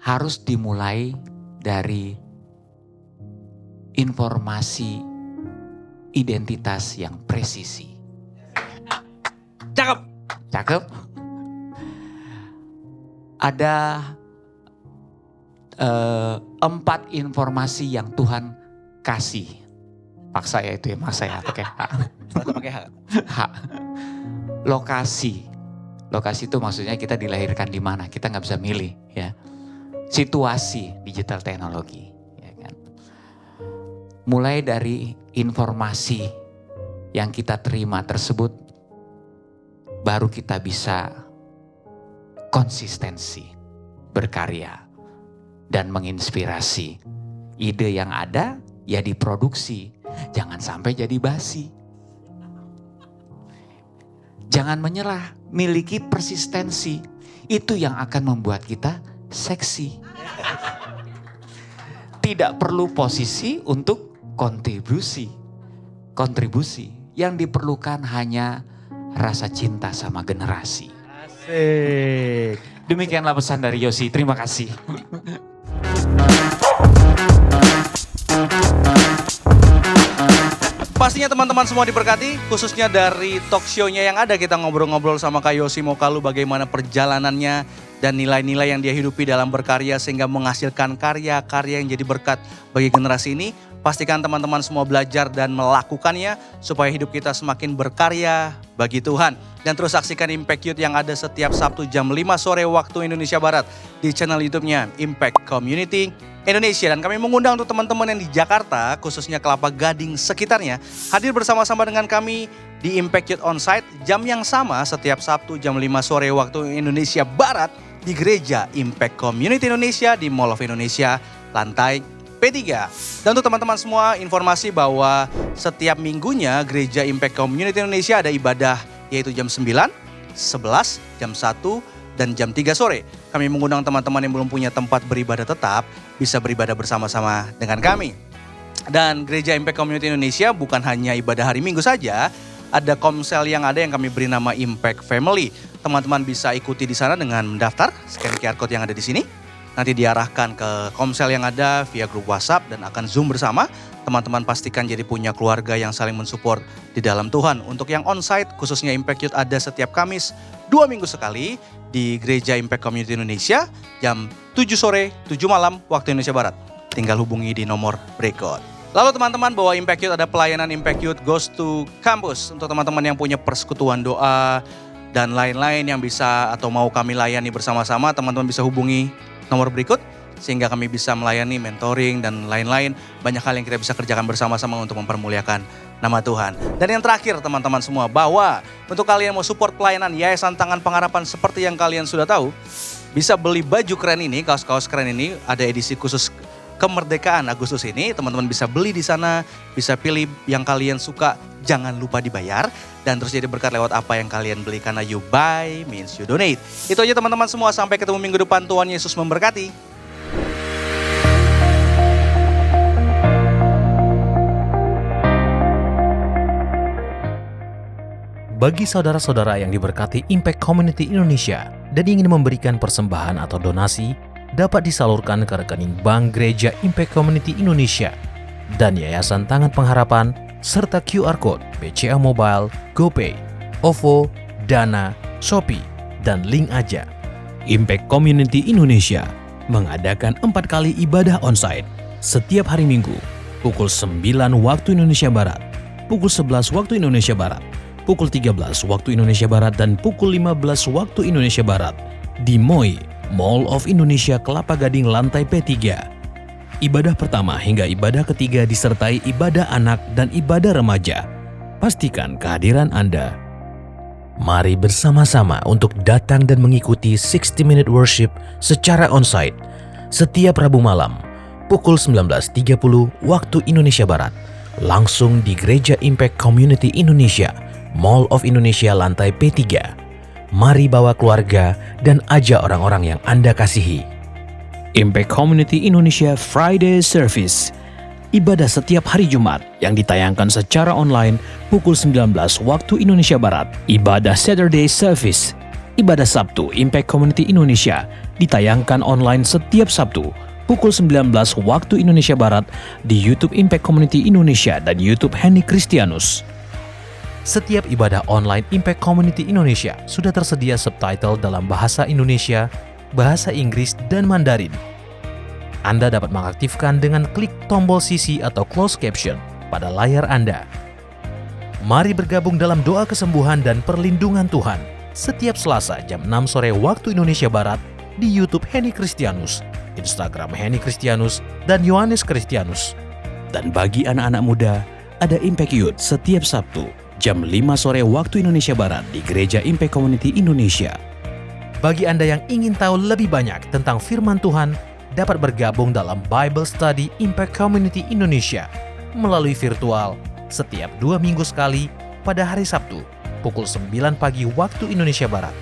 harus dimulai dari informasi identitas yang presisi. Cakep. Cakep. Ada 4 informasi yang Tuhan kasih. Paksa ya itu ya, maksa ya, pakai H. Pakai H. H. Lokasi. Lokasi itu maksudnya kita dilahirkan di mana, kita nggak bisa milih ya. Situasi digital teknologi, ya kan. Mulai dari informasi yang kita terima tersebut, baru kita bisa konsistensi, berkarya, dan menginspirasi. Ide yang ada ya diproduksi, jangan sampai jadi basi. Jangan menyerah, miliki persistensi. Itu yang akan membuat kita seksi. Tidak perlu posisi untuk kontribusi. Yang diperlukan hanya rasa cinta sama generasi. Asik. Demikianlah pesan dari Yosi. Terima kasih. Pastinya teman-teman semua diberkati, khususnya dari talk show-nya yang ada. Kita ngobrol-ngobrol sama Kak Yosi Mokalu bagaimana perjalanannya dan nilai-nilai yang dia hidupi dalam berkarya sehingga menghasilkan karya-karya yang jadi berkat bagi generasi ini. Pastikan teman-teman semua belajar dan melakukannya supaya hidup kita semakin berkarya bagi Tuhan. Dan terus saksikan Impact Youth yang ada setiap Sabtu jam 5 sore waktu Indonesia Barat di channel YouTube-nya Impact Community Indonesia. Dan kami mengundang untuk teman-teman yang di Jakarta, khususnya Kelapa Gading sekitarnya, hadir bersama-sama dengan kami di Impact Youth Onsite jam yang sama setiap Sabtu jam 5 sore waktu Indonesia Barat di Gereja Impact Community Indonesia di Mall of Indonesia lantai P3. Dan untuk teman-teman semua informasi bahwa setiap minggunya Gereja Impact Community Indonesia ada ibadah yaitu jam 9, 11, jam 1, dan jam 3 sore. Kami mengundang teman-teman yang belum punya tempat beribadah tetap bisa beribadah bersama-sama dengan kami. Dan Gereja Impact Community Indonesia bukan hanya ibadah hari Minggu saja, ada komsel yang ada yang kami beri nama Impact Family. Teman-teman bisa ikuti di sana dengan mendaftar, scan QR code yang ada di sini. Nanti diarahkan ke komsel yang ada via grup WhatsApp dan akan Zoom bersama. Teman-teman pastikan jadi punya keluarga yang saling mensupport di dalam Tuhan. Untuk yang onsite khususnya Impact Youth ada setiap Kamis 2 minggu sekali di Gereja Impact Community Indonesia jam 7 sore, 7 malam waktu Indonesia Barat. Tinggal hubungi di nomor berikut. Lalu teman-teman bahwa Impact Youth ada pelayanan Impact Youth Goes to Campus. Untuk teman-teman yang punya persekutuan doa dan lain-lain yang bisa atau mau kami layani bersama-sama, teman-teman bisa hubungi nomor berikut sehingga kami bisa melayani mentoring dan lain-lain. Banyak hal yang kita bisa kerjakan bersama-sama untuk mempermuliakan nama Tuhan. Dan yang terakhir teman-teman semua, bahwa untuk kalian mau support pelayanan Yayasan Tangan Pengharapan seperti yang kalian sudah tahu, bisa beli baju keren ini, kaos-kaos keren ini, ada edisi khusus kemerdekaan Agustus ini. Teman-teman bisa beli di sana, bisa pilih yang kalian suka, jangan lupa dibayar. Dan terus jadi berkat lewat apa yang kalian beli, karena you buy means you donate. Itu aja teman-teman semua, sampai ketemu minggu depan. Tuhan Yesus memberkati. Bagi saudara-saudara yang diberkati Impact Community Indonesia dan ingin memberikan persembahan atau donasi, dapat disalurkan ke rekening Bank Gereja Impact Community Indonesia dan Yayasan Tangan Pengharapan, serta QR Code BCA Mobile, GoPay, OVO, Dana, Shopee, dan link aja. Impact Community Indonesia mengadakan 4 kali ibadah onsite setiap hari Minggu, pukul 9 waktu Indonesia Barat, pukul 11 waktu Indonesia Barat, pukul 13 waktu Indonesia Barat, dan pukul 15 waktu Indonesia Barat di MOI, Mall of Indonesia Kelapa Gading lantai P3. Ibadah pertama hingga ibadah ketiga disertai ibadah anak dan ibadah remaja. Pastikan kehadiran Anda. Mari bersama-sama untuk datang dan mengikuti 60 Minute Worship secara onsite setiap Rabu malam pukul 19.30 waktu Indonesia Barat, langsung di Gereja Impact Community Indonesia, Mall of Indonesia lantai P3. Mari bawa keluarga dan ajak orang-orang yang Anda kasihi. Impact Community Indonesia Friday Service, ibadah setiap hari Jumat yang ditayangkan secara online pukul 19 waktu Indonesia Barat. Ibadah Saturday Service, ibadah Sabtu Impact Community Indonesia ditayangkan online setiap Sabtu pukul 19 waktu Indonesia Barat di YouTube Impact Community Indonesia dan YouTube Henny Kristianus. Setiap ibadah online Impact Community Indonesia sudah tersedia subtitle dalam bahasa Indonesia, bahasa Inggris, dan Mandarin. Anda dapat mengaktifkan dengan klik tombol CC atau closed caption pada layar Anda. Mari bergabung dalam doa kesembuhan dan perlindungan Tuhan setiap Selasa jam 6 sore waktu Indonesia Barat di YouTube Henny Kristianus, Instagram Henny Kristianus, dan Yohanes Kristianus. Dan bagi anak-anak muda, ada Impact Youth setiap Sabtu jam 5 sore waktu Indonesia Barat di Gereja Impact Community Indonesia. Bagi Anda yang ingin tahu lebih banyak tentang firman Tuhan, dapat bergabung dalam Bible Study Impact Community Indonesia melalui virtual setiap 2 minggu sekali pada hari Sabtu pukul 9 pagi waktu Indonesia Barat.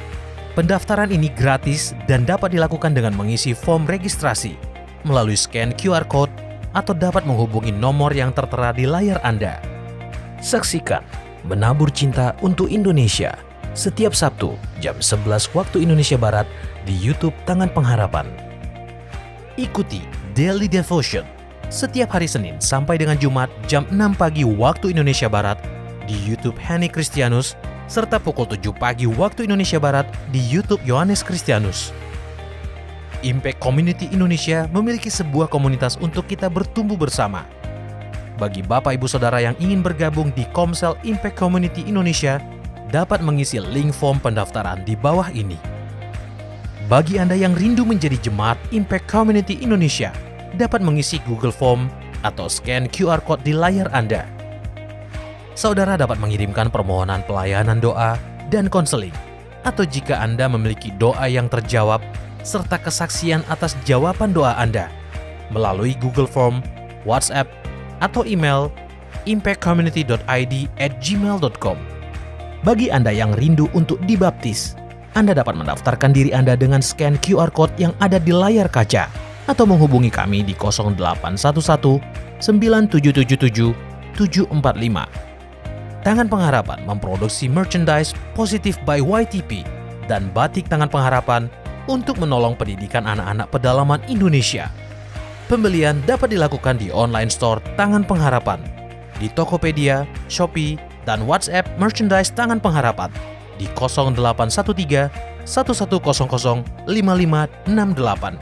Pendaftaran ini gratis dan dapat dilakukan dengan mengisi form registrasi melalui scan QR Code atau dapat menghubungi nomor yang tertera di layar Anda. Saksikan Menabur Cinta untuk Indonesia setiap Sabtu jam 11 waktu Indonesia Barat di YouTube Tangan Pengharapan. Ikuti Daily Devotion setiap hari Senin sampai dengan Jumat jam 6 pagi waktu Indonesia Barat di YouTube Henny Kristianus, serta pukul 7 pagi waktu Indonesia Barat di YouTube Yohanes Kristianus. Impact Community Indonesia memiliki sebuah komunitas untuk kita bertumbuh bersama. Bagi Bapak Ibu Saudara yang ingin bergabung di Komsel Impact Community Indonesia, dapat mengisi link form pendaftaran di bawah ini. Bagi Anda yang rindu menjadi jemaat Impact Community Indonesia, dapat mengisi Google Form atau scan QR Code di layar Anda. Saudara dapat mengirimkan permohonan pelayanan doa dan konseling, atau jika Anda memiliki doa yang terjawab, serta kesaksian atas jawaban doa Anda, melalui Google Form, WhatsApp, atau email impactcommunity.id@gmail.com. Bagi Anda yang rindu untuk dibaptis, Anda dapat mendaftarkan diri Anda dengan scan QR Code yang ada di layar kaca atau menghubungi kami di 0811 9777 745. Tangan Pengharapan memproduksi merchandise Positive by YTP dan batik Tangan Pengharapan untuk menolong pendidikan anak-anak pedalaman Indonesia. Pembelian dapat dilakukan di online store Tangan Pengharapan, di Tokopedia, Shopee, dan WhatsApp merchandise Tangan Pengharapan di 0813 1100 5568.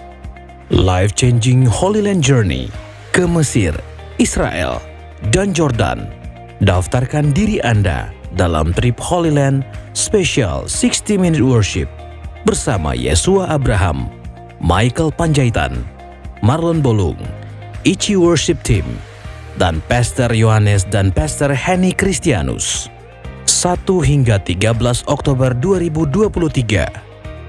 Life Changing Holy Land Journey ke Mesir, Israel, dan Jordan. Daftarkan diri Anda dalam trip Holy Land Special 60 Minute Worship bersama Yesua Abraham, Michael Panjaitan, Marlon Bolung, Ichi Worship Team, dan Pastor Yohanes dan Pastor Henny Kristianus. 1 hingga 13 Oktober 2023.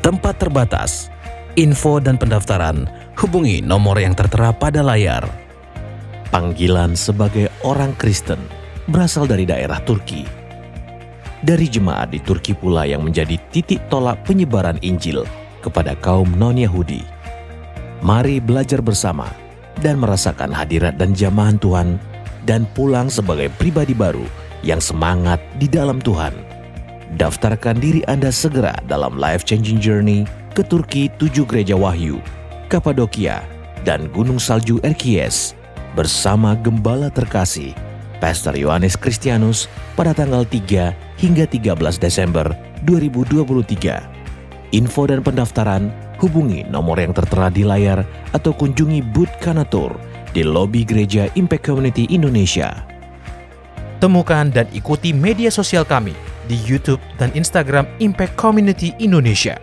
Tempat terbatas. Info dan pendaftaran hubungi nomor yang tertera pada layar. Panggilan sebagai orang Kristen berasal dari daerah Turki. Dari jemaat di Turki pula yang menjadi titik tolak penyebaran Injil kepada kaum non-Yahudi. Mari belajar bersama dan merasakan hadirat dan jamahan Tuhan dan pulang sebagai pribadi baru yang semangat di dalam Tuhan. Daftarkan diri Anda segera dalam Life Changing Journey ke Turki 7 Gereja Wahyu, Kapadokia, dan Gunung Salju Erciyes bersama Gembala terkasih Pastor Yohanes Kristianus pada tanggal 3 hingga 13 Desember 2023. Info dan pendaftaran hubungi nomor yang tertera di layar atau kunjungi booth Kanatur di lobi Gereja Impact Community Indonesia. Temukan dan ikuti media sosial kami di YouTube dan Instagram Impact Community Indonesia.